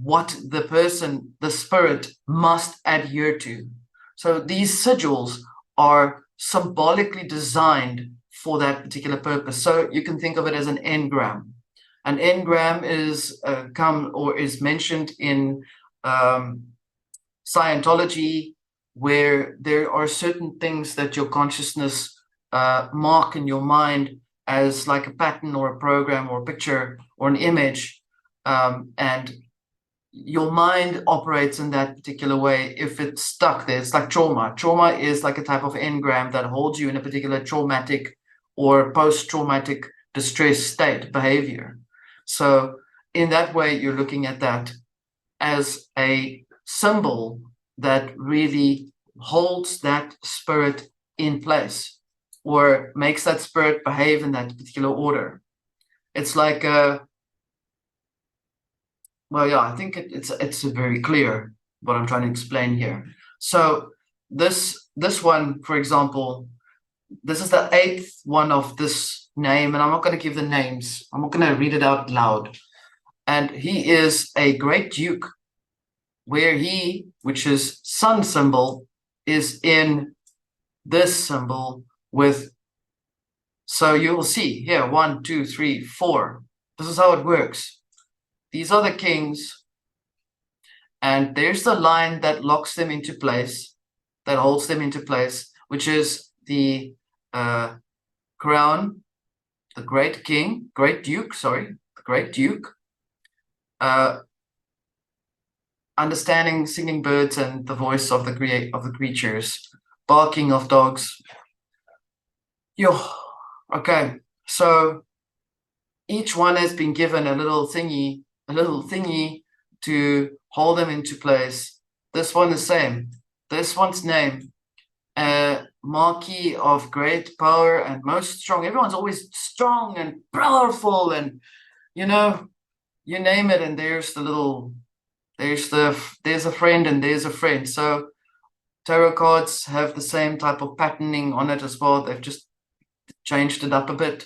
what the spirit must adhere to. So these sigils are symbolically designed for that particular purpose. So you can think of it as an engram. An engram is is mentioned in Scientology, where there are certain things that your consciousness mark in your mind as like a pattern or a program or a picture or an image, and your mind operates in that particular way. If it's stuck there, it's like trauma. Trauma is like a type of engram that holds you in a particular traumatic or post-traumatic distress state behavior. So in that way, you're looking at that as a symbol that really holds that spirit in place, or makes that spirit behave in that particular order. It's like I think it's very clear what I'm trying to explain here. So this one, for example, this is the 8th one of this name, and I'm not going to give the names. I'm not going to read it out loud. And he is a great duke, where which is sun symbol, is in this symbol with. So you will see here 1, 2, 3, 4. This is how it works. These are the kings, and there's the line that locks them into place, that holds them into place, which is the crown, the great duke. The great duke. understanding singing birds and the voice of the creatures, barking of dogs. Yo, okay. So each one has been given a little thingy to hold them into place. This one the same. This one's name, Marquis of great power and most strong. Everyone's always strong and powerful, and you know, you name it, and there's the little, there's a friend, and there's a friend. So tarot cards have the same type of patterning on it as well. They've just changed it up a bit.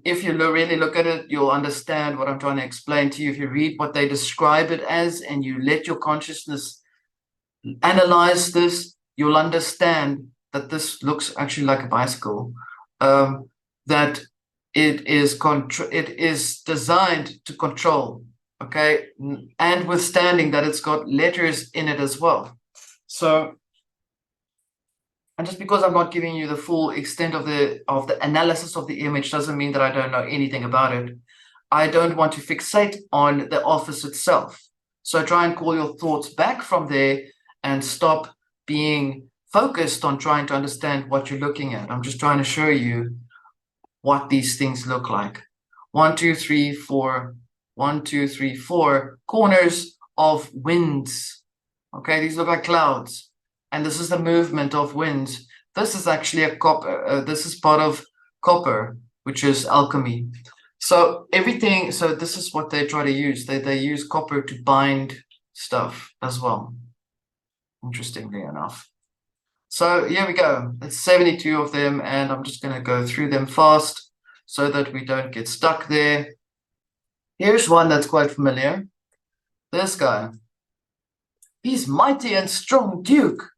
If you really look at it, you'll understand what I'm trying to explain to you. If you read what they describe it as and you let your consciousness analyze this, you'll understand that this looks actually like a bicycle, that it is designed to control, okay, and withstanding that it's got letters in it as well. So, and just because I'm not giving you the full extent of the analysis of the image doesn't mean that I don't know anything about it. I don't want to fixate on the office itself. So try and call your thoughts back from there and stop being focused on trying to understand what you're looking at. I'm just trying to show you what these things look like. 1, 2, 3, 4. 1, 2, 3, 4 corners of winds. Okay, these look like clouds. And this is the movement of winds. This is actually a copper. This is part of copper, which is alchemy. So everything. So this is what they try to use. They use copper to bind stuff as well. Interestingly enough. So here we go. It's 72 of them, and I'm just going to go through them fast so that we don't get stuck there. Here's one that's quite familiar. This guy. He's mighty and strong Duke.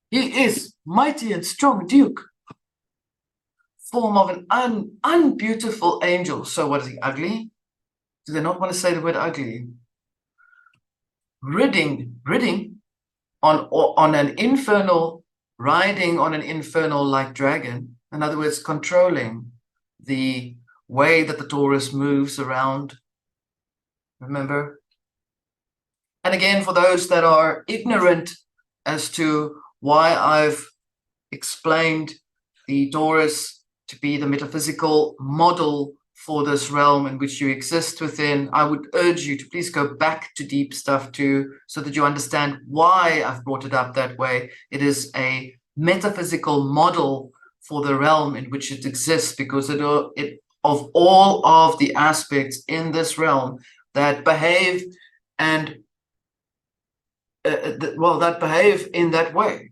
He is mighty and strong Duke. Form of an unbeautiful angel. So what is he, ugly? Do they not want to say the word ugly? Riding on an infernal, riding on an infernal like dragon. In other words, controlling the way that the Taurus moves around. Remember? And again, for those that are ignorant as to why I've explained the Taurus to be the metaphysical model for this realm in which you exist within, I would urge you to please go back to deep stuff too, so that you understand why I've brought it up that way. It is a metaphysical model for the realm in which it exists, because it of all of the aspects in this realm that behave and that behave in that way.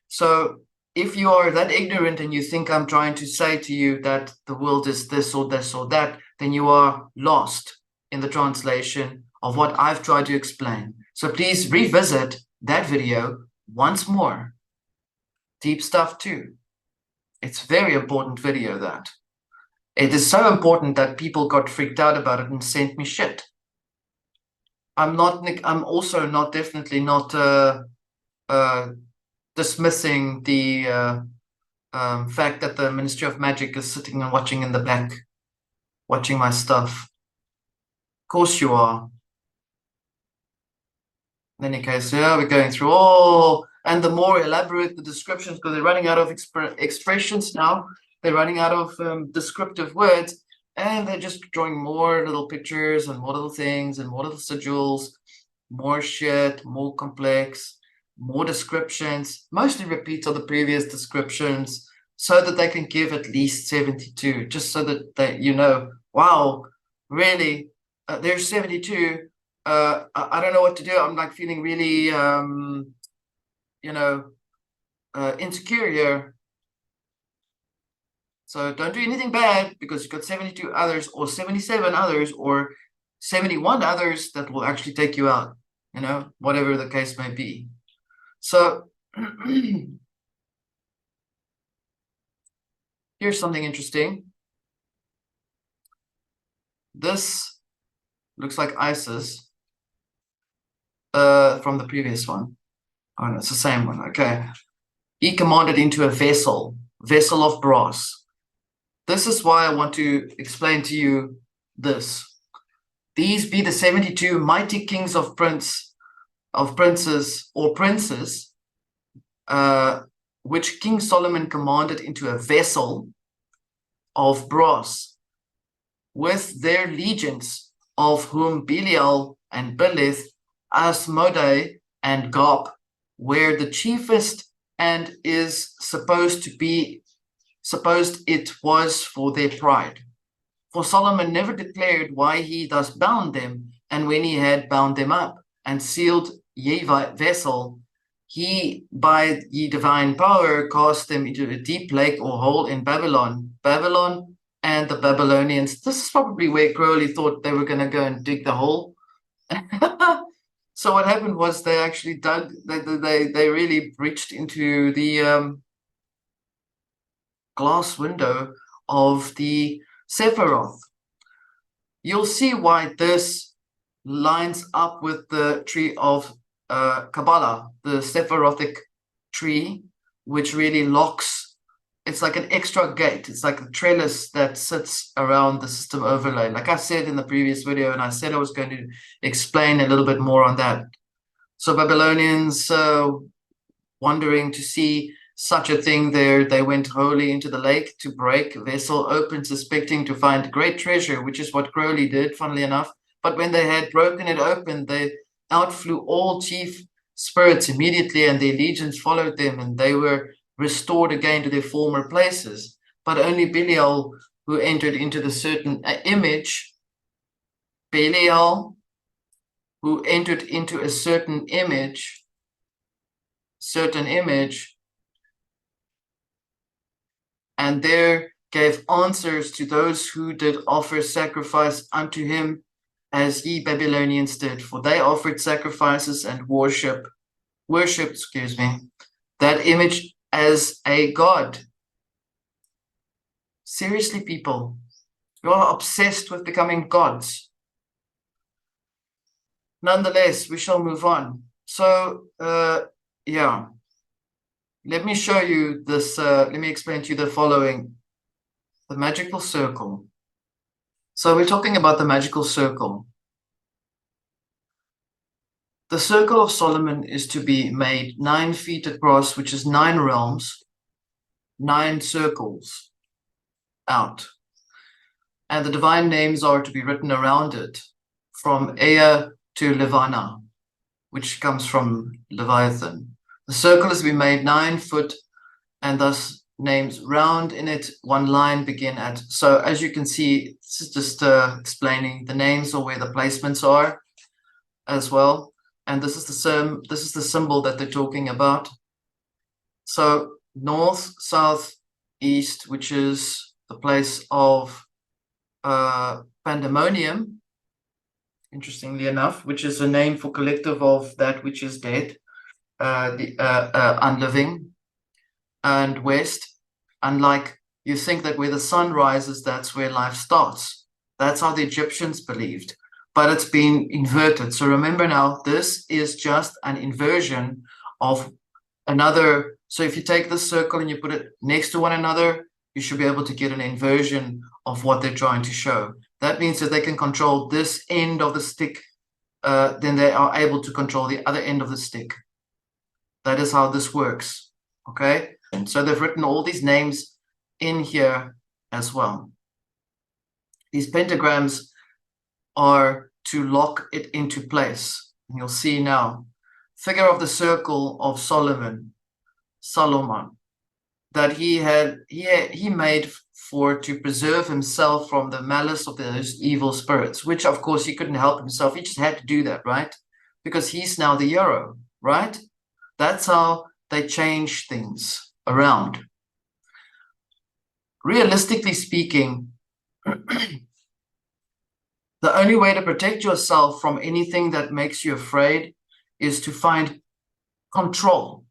So if you are that ignorant and you think I'm trying to say to you that the world is this or this or that, then you are lost in the translation of what I've tried to explain. So please revisit that video once more. Deep stuff too. It's a very important video, that. It is so important that people got freaked out about it and sent me shit. I'm also not definitely not dismissing the fact that the Ministry of Magic is sitting and watching in the back, watching my stuff. Of course you are. In any case, yeah, we're going through all, and the more elaborate the descriptions, because they're running out of expressions now. They're running out of descriptive words. And they're just drawing more little pictures and more little things and more little sigils, more shit, more complex, more descriptions, mostly repeats of the previous descriptions, so that they can give at least 72, just so that they, wow, really, there's 72. I don't know what to do. I'm like feeling really, insecure here. So don't do anything bad, because you've got 72 others or 77 others or 71 others that will actually take you out, whatever the case may be. So here's something interesting. This looks like Isis from the previous one. Oh, no, it's the same one. Okay. He commanded into a vessel of brass. This is why I want to explain to you this. These be the 72 mighty kings of princes, which King Solomon commanded into a vessel of brass, with their legions, of whom Belial and Belith, Asmodai and Gob were the chiefest, and is supposed it was for their pride. For Solomon never declared why he thus bound them, and when he had bound them up and sealed ye vessel, he by ye divine power cast them into a deep lake or hole in Babylon. Babylon and the Babylonians. This is probably where Crowley thought they were going to go and dig the hole. So what happened was they actually dug. They really breached into the glass window of the Sephiroth. You'll see why this lines up with the tree of Kabbalah, the Sephirothic tree, which really locks. It's like an extra gate. It's like a trellis that sits around the system overlay. Like I said in the previous video, and I said I was going to explain a little bit more on that. So Babylonians wondering to see such a thing there, they went wholly into the lake to break vessel open, suspecting to find great treasure, which is what Crowley did, funnily enough. But when they had broken it open, they outflew all chief spirits immediately, and their legions followed them, and they were restored again to their former places. But only Belial, who entered into the certain image, Belial, who entered into a certain image, and there gave answers to those who did offer sacrifice unto him, as ye Babylonians did, for they offered sacrifices and worshipped, that image as a god. Seriously, people, you are obsessed with becoming gods. Nonetheless, we shall move on. So, yeah. Let me show you this. Let me explain to you the following. The magical circle. So we're talking about the magical circle. The circle of Solomon is to be made 9 feet across, which is 9 realms, 9 circles out. And the divine names are to be written around it, from Ea to Levana, which comes from Leviathan. The circle is to be made 9 foot, and thus names round in it, 1 line begin at. So as you can see, this is just explaining the names or where the placements are as well. And this is the symbol that they're talking about. So north, south, east, which is the place of pandemonium, interestingly enough, which is a name for collective of that which is dead, the unliving, and west, unlike you think that where the sun rises, that's where life starts. That's how the Egyptians believed, but it's been inverted. So remember now, this is just an inversion of another. So if you take this circle and you put it next to one another, you should be able to get an inversion of what they're trying to show. That means that they can control this end of the stick, then they are able to control the other end of the stick. That is how this works, okay? And so they've written all these names in here as well. These pentagrams are to lock it into place. And you'll see now, figure of the circle of Solomon, that he made to preserve himself from the malice of those evil spirits, which of course he couldn't help himself. He just had to do that, right? Because he's now the hero, right? That's how they change things around. Realistically speaking, the only way to protect yourself from anything that makes you afraid is to find control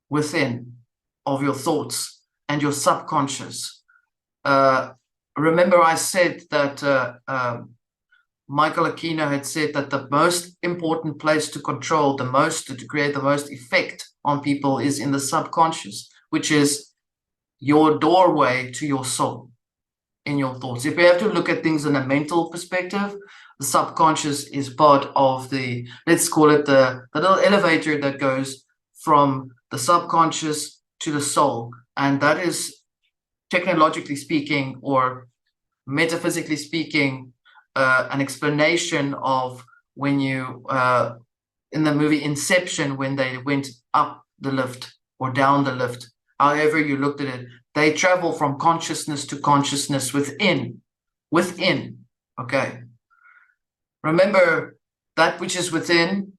within of your thoughts and your subconscious. Remember I said that Michael Aquino had said that the most important place to control to create the most effect on people is in the subconscious, which is your doorway to your soul. in your thoughts. If you have to look at things in a mental perspective, the subconscious is part of the, let's call it the little elevator that goes from the subconscious to the soul. And that is, technologically speaking, or metaphysically speaking, an explanation of when you, in the movie Inception, when they went up the lift or down the lift, however you looked at it, they travel from consciousness to consciousness within, okay? Remember, that which is within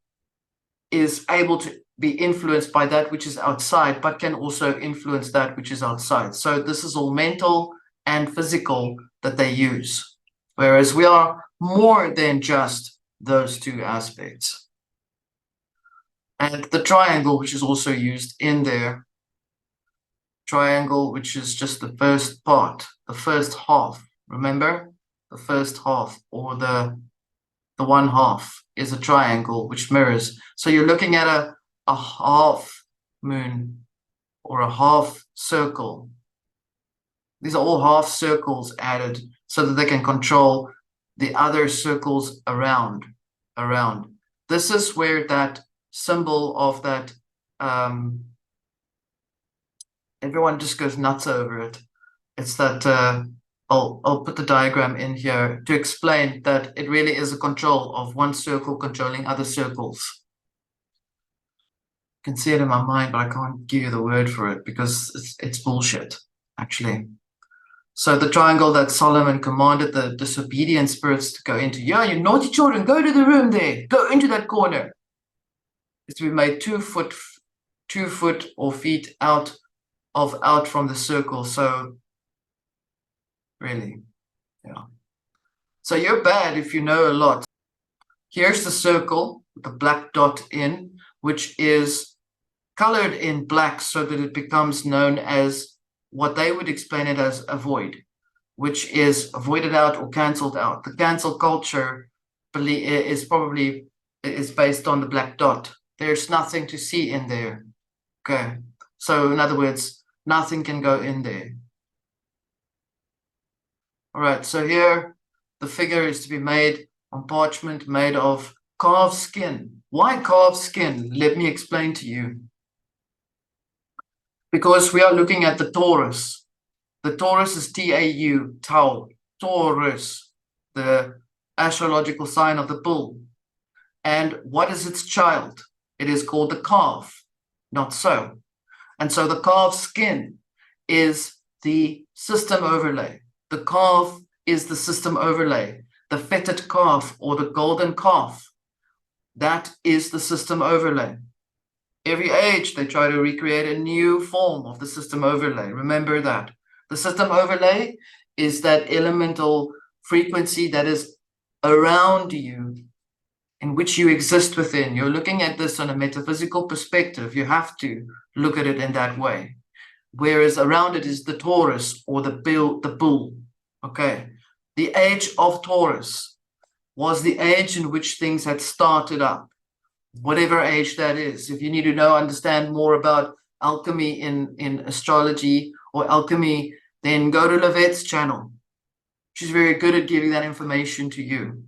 is able to be influenced by that which is outside, but can also influence that which is outside. So this is all mental and physical that they use, whereas we are more than just those two aspects. And the triangle, which is also used in there, triangle, which is just the first part, the first half. Remember, the first half, or the one half is a triangle which mirrors. So you're looking at a half moon or a half circle. These are all half circles added so that they can control the other circles around. This is where that symbol of that, everyone just goes nuts over it. It's that, I'll put the diagram in here to explain that it really is a control of one circle controlling other circles. I can see it in my mind, but I can't give you the word for it because it's bullshit, actually. So the triangle that Solomon commanded the disobedient spirits to go into, yeah, you naughty children, go to the room there, go into that corner, is to be made 2 foot or feet out from the circle. So really, yeah. So you're bad if you know a lot. Here's the circle with the black dot in, which is colored in black so that it becomes known as what they would explain it as a void, which is voided out or cancelled out. The cancel culture is based on the black dot. There's nothing to see in there. Okay, so in other words, nothing can go in there. All right, so here the figure is to be made on parchment made of calf skin. Why calf skin? Let me explain to you. Because we are looking at the Taurus. The Taurus is T-A-U, Tau, Taurus, the astrological sign of the bull. And what is its child? It is called the calf, not so. And so the calf skin is the system overlay. The calf is the system overlay. The fetid calf or the golden calf, that is the system overlay. Every age, they try to recreate a new form of the system overlay. Remember that. The system overlay is that elemental frequency that is around you, in which you exist within. You're looking at this on a metaphysical perspective. You have to look at it in that way. Whereas around it is the Taurus or the bull. Okay. The age of Taurus was the age in which things had started up. Whatever age that is. If you need to understand more about alchemy in astrology or alchemy, then go to Levette's channel. She's very good at giving that information to you.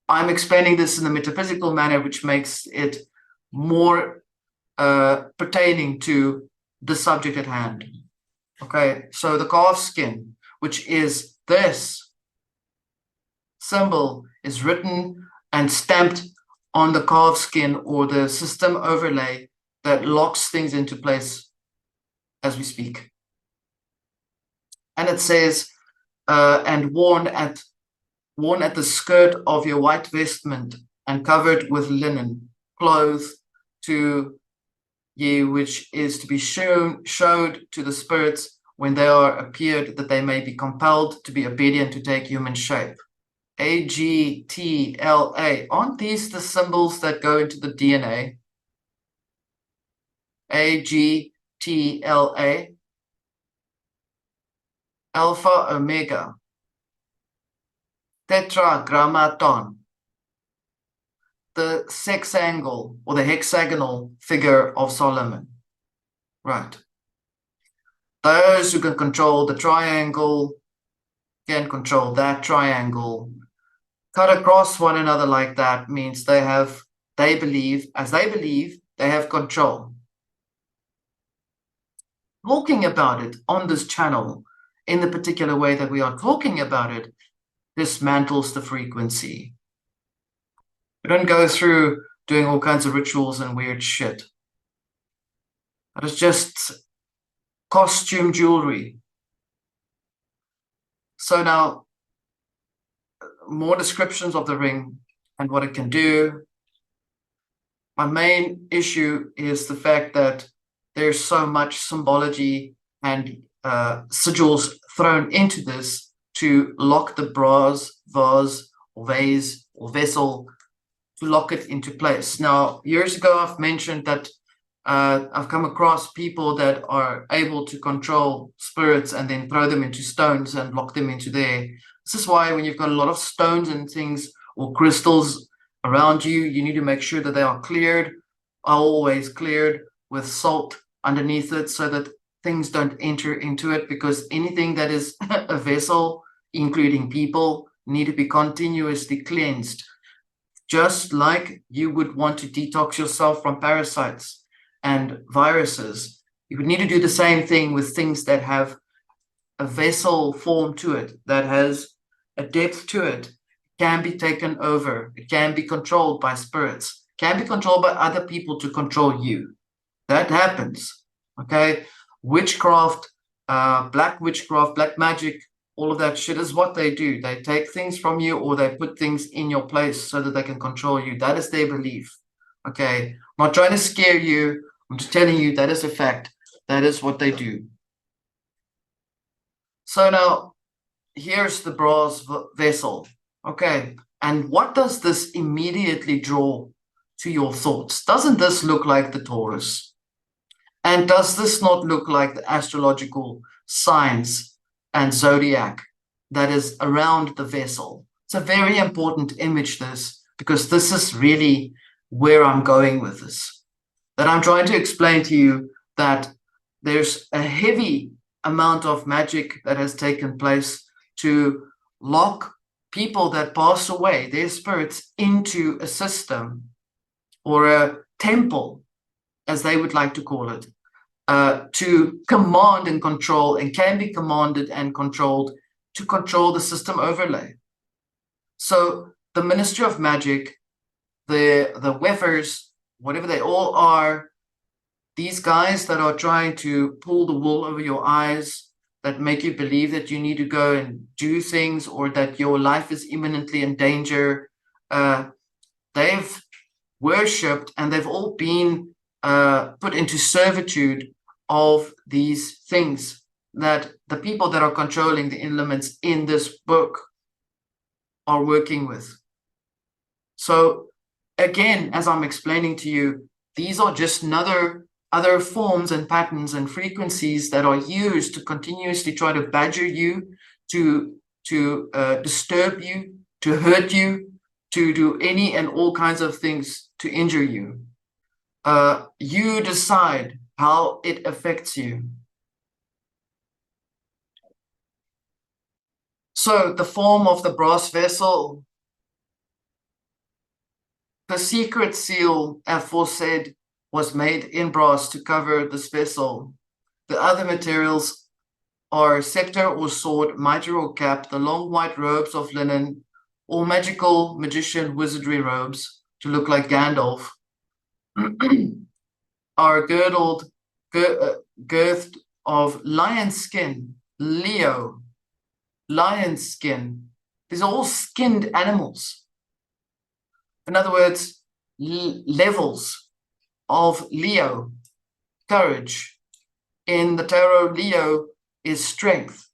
I'm explaining this in a metaphysical manner, which makes it more pertaining to the subject at hand. Okay, so the calf skin, which is this symbol, is written and stamped on the calf skin or the system overlay that locks things into place as we speak. And it says, and worn at the skirt of your white vestment and covered with linen, clothed to ye, which is to be showed to the spirits when they are appeared, that they may be compelled to be obedient to take human shape. AGTLA. Aren't these the symbols that go into the DNA? AGTLA. Alpha Omega. Tetragrammaton. The sexangle or the hexagonal figure of Solomon. Right. Those who can control the triangle, can control that triangle. Cut across one another like that means they believe they have control. Talking about it on this channel in the particular way that we are talking about it dismantles the frequency. We don't go through doing all kinds of rituals and weird shit. That is just costume jewelry. So now, more descriptions of the ring and what it can do. My main issue is the fact that there's so much symbology and sigils thrown into this to lock the vase or vessel, to lock it into place. Now, years ago, I've mentioned that I've come across people that are able to control spirits and then throw them into stones and lock them into there. This is why when you've got a lot of stones and things or crystals around you, you need to make sure that they are cleared, always cleared with salt underneath it so that things don't enter into it, because anything that is a vessel, including people, need to be continuously cleansed. Just like you would want to detox yourself from parasites and viruses, you would need to do the same thing with things that have a vessel form to it, that has a depth to it, can be taken over, it can be controlled by spirits, can be controlled by other people to control you. That happens, okay? Witchcraft, black witchcraft, black magic, all of that shit is what they do. They take things from you, or they put things in your place so that they can control you. That is their belief, okay? I'm not trying to scare you. I'm just telling you that is a fact. That is what they do. So now, here's the brass vessel, okay? And what does this immediately draw to your thoughts? Doesn't this look like the Taurus? And does this not look like the astrological signs and zodiac that is around the vessel? It's a very important image, this, because this is really where I'm going with this. That I'm trying to explain to you that there's a heavy amount of magic that has taken place to lock people that pass away, their spirits, into a system or a temple, as they would like to call it, to command and control, and can be commanded and controlled to control the system overlay. So the Ministry of Magic, the Weffers, whatever they all are, these guys that are trying to pull the wool over your eyes, that make you believe that you need to go and do things, or that your life is imminently in danger, they've worshipped and they've all been put into servitude of these things that the people that are controlling the elements in this book are working with. So again, as I'm explaining to you, these are just other forms and patterns and frequencies that are used to continuously try to badger you, to disturb you, to hurt you, to do any and all kinds of things to injure you. You decide how it affects you. So the form of the brass vessel, the secret seal, aforesaid, was made in brass to cover this vessel. The other materials are scepter or sword, mitre or cap, the long white robes of linen, or magical magician wizardry robes to look like Gandalf, are girthed of lion skin, Leo, lion skin. These are all skinned animals. In other words, levels of Leo, courage. In the tarot, Leo is strength,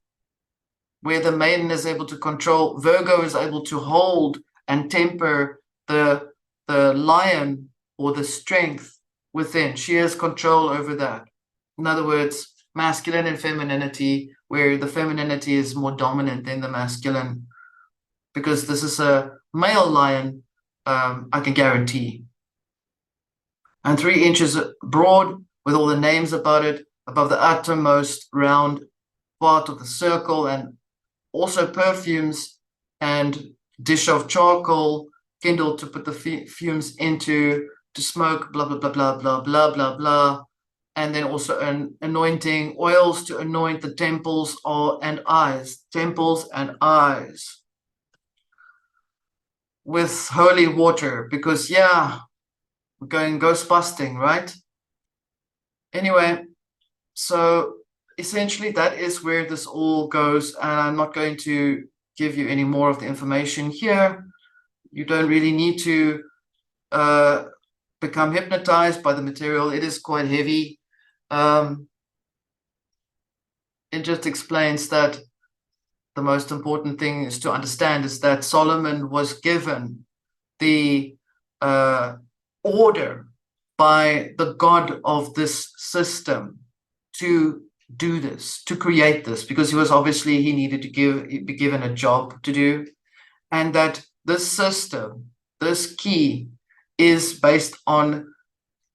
where the maiden is able to control. Virgo is able to hold and temper the lion or the strength within. She has control over that. In other words, masculine and femininity, where the femininity is more dominant than the masculine, because this is a male lion, I can guarantee. And 3 inches broad, with all the names about it, above the uttermost round part of the circle, and also perfumes and dish of charcoal kindled to put the fumes into, to smoke, blah, blah, blah, blah, blah, blah, blah, blah. And then also an anointing oils to anoint the temples and eyes, with holy water, because we're going ghost busting, right? Anyway, so essentially that is where this all goes, and I'm not going to give you any more of the information here. You don't really need to become hypnotized by the material. It is quite heavy. It just explains that the most important thing is to understand is that Solomon was given the order by the God of this system to do this, to create this, because he needed to be given a job to do, and that this system, this key, is based on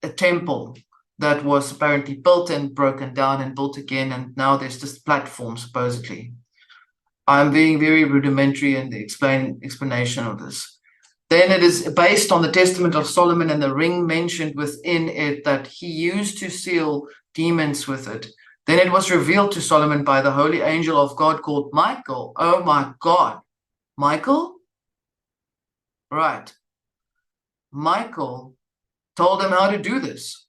a temple that was apparently built and broken down and built again, and now there's this platform, supposedly. I'm being very rudimentary in the explanation of this. Then it is based on the Testament of Solomon and the ring mentioned within it that he used to seal demons with it. Then it was revealed to Solomon by the holy angel of God called Michael. Oh my God. Michael? Right. Michael told him how to do this.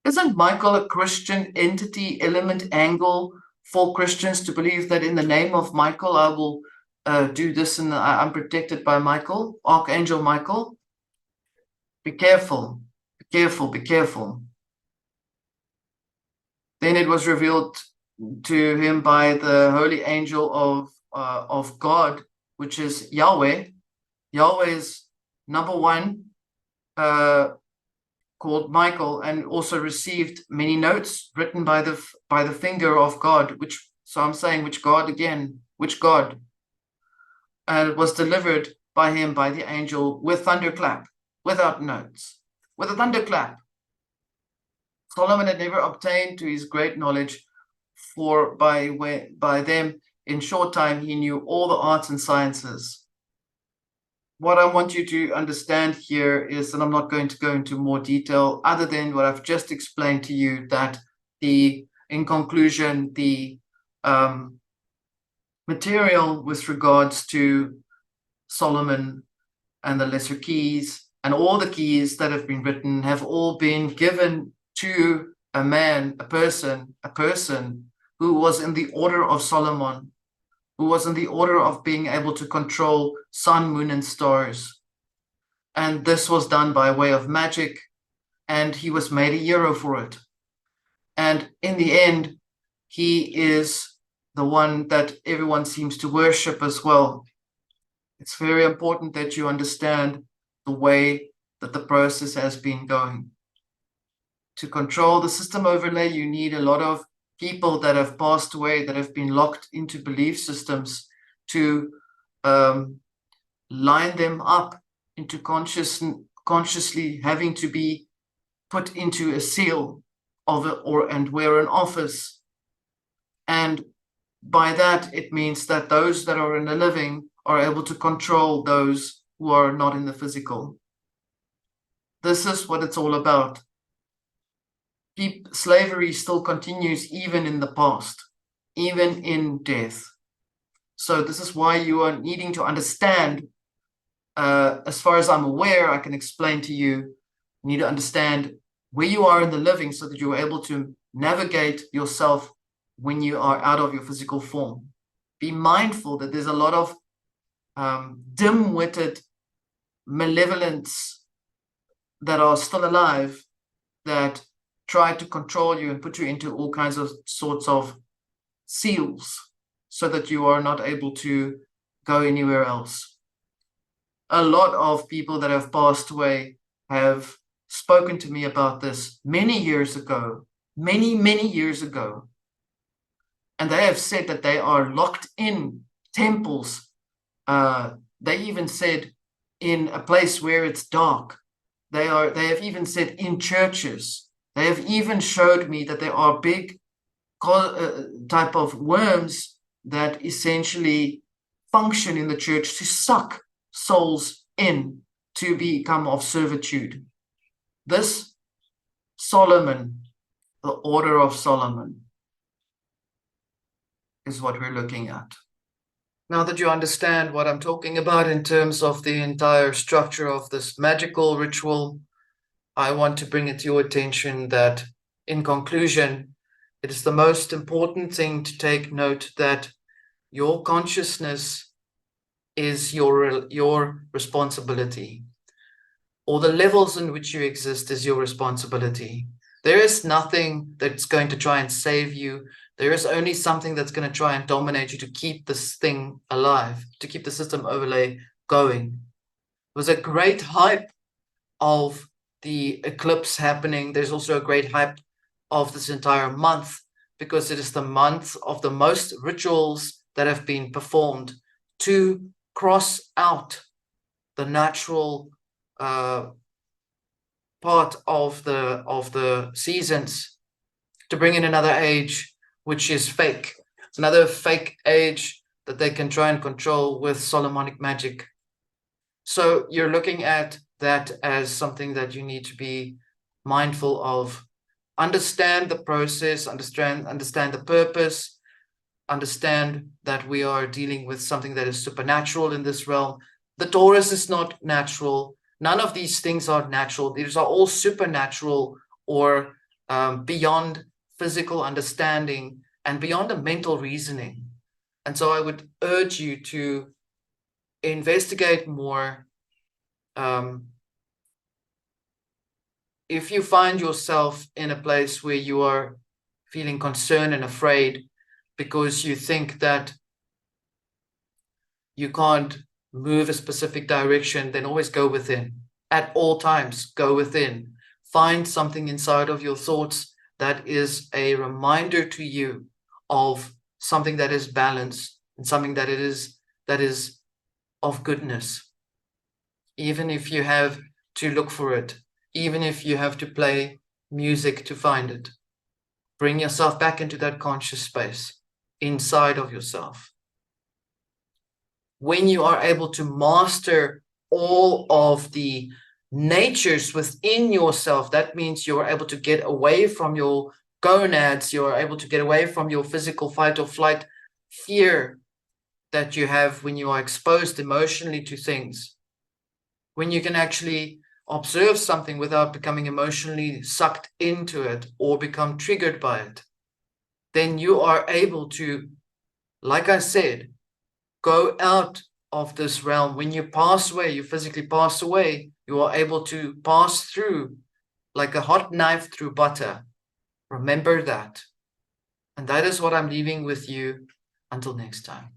Isn't Michael a Christian entity, element, angle for Christians to believe that in the name of Michael, I will do this and I'm protected by Michael, Archangel Michael? Be careful, be careful, be careful. Then it was revealed to him by the holy angel of God, which is Yahweh. Yahweh is number one, called Michael, and also received many notes written by the finger of God, so I'm saying which God again, which God? And it was delivered by him, by the angel, with thunderclap, without notes, with a thunderclap. Solomon had never obtained to his great knowledge, for by them in short time he knew all the arts and sciences. What I want you to understand here is that I'm not going to go into more detail other than what I've just explained to you, that in conclusion, the material with regards to Solomon and the lesser keys and all the keys that have been written have all been given to a man, a person who was in the order of Solomon, who was in the order of being able to control sun, moon, and stars. And this was done by way of magic, and he was made a hero for it. And in the end, he is the one that everyone seems to worship as well. It's very important that you understand the way that the process has been going. To control the system overlay, you need a lot of people that have passed away, that have been locked into belief systems, to line them up into consciously having to be put into a seal of it, and wear an office. And by that, it means that those that are in the living are able to control those who are not in the physical. This is what it's all about. Slavery still continues even in the past, even in death. So this is why you are needing to understand, as far as I'm aware, I can explain to you, you need to understand where you are in the living so that you're able to navigate yourself when you are out of your physical form. Be mindful that there's a lot of dim-witted malevolence that are still alive, that try to control you and put you into all kinds of sorts of seals so that you are not able to go anywhere else. A lot of people that have passed away have spoken to me about this many years ago, many years ago. And they have said that they are locked in temples. They even said in a place where it's dark. They have even said in churches. They have even showed me that there are big type of worms that essentially function in the church to suck souls in to become of servitude. This Solomon, the order of Solomon, is what we're looking at. Now that you understand what I'm talking about in terms of the entire structure of this magical ritual, I want to bring it to your attention that, in conclusion, it is the most important thing to take note that your consciousness is your responsibility, or the levels in which you exist is your responsibility. There is nothing that's going to try and save you. There is only something that's going to try and dominate you to keep this thing alive, to keep the system overlay going. There was a great hype of the eclipse happening. There's also a great hype of this entire month, because it is the month of the most rituals that have been performed to cross out the natural part of the seasons, to bring in another age, which is fake. It's another fake age that they can try and control with Solomonic magic. So you're looking at that as something that you need to be mindful of. Understand the process, understand the purpose, understand that we are dealing with something that is supernatural in this realm. The Taurus is not natural. None of these things are natural. These are all supernatural, or beyond physical understanding and beyond a mental reasoning. And so I would urge you to investigate more. If you find yourself in a place where you are feeling concerned and afraid because you think that you can't move a specific direction, then always go within. At all times, go within. Find something inside of your thoughts that is a reminder to you of something that is balanced and something that is of goodness. Even if you have to look for it, even if you have to play music to find it, bring yourself back into that conscious space inside of yourself. When you are able to master all of the natures within yourself, that means you're able to get away from your gonads, you're able to get away from your physical fight or flight fear that you have when you are exposed emotionally to things. When you can actually observe something without becoming emotionally sucked into it or become triggered by it, then you are able to, like I said, go out of this realm. When you pass away, you physically pass away, you are able to pass through like a hot knife through butter. Remember that. And that is what I'm leaving with you until next time.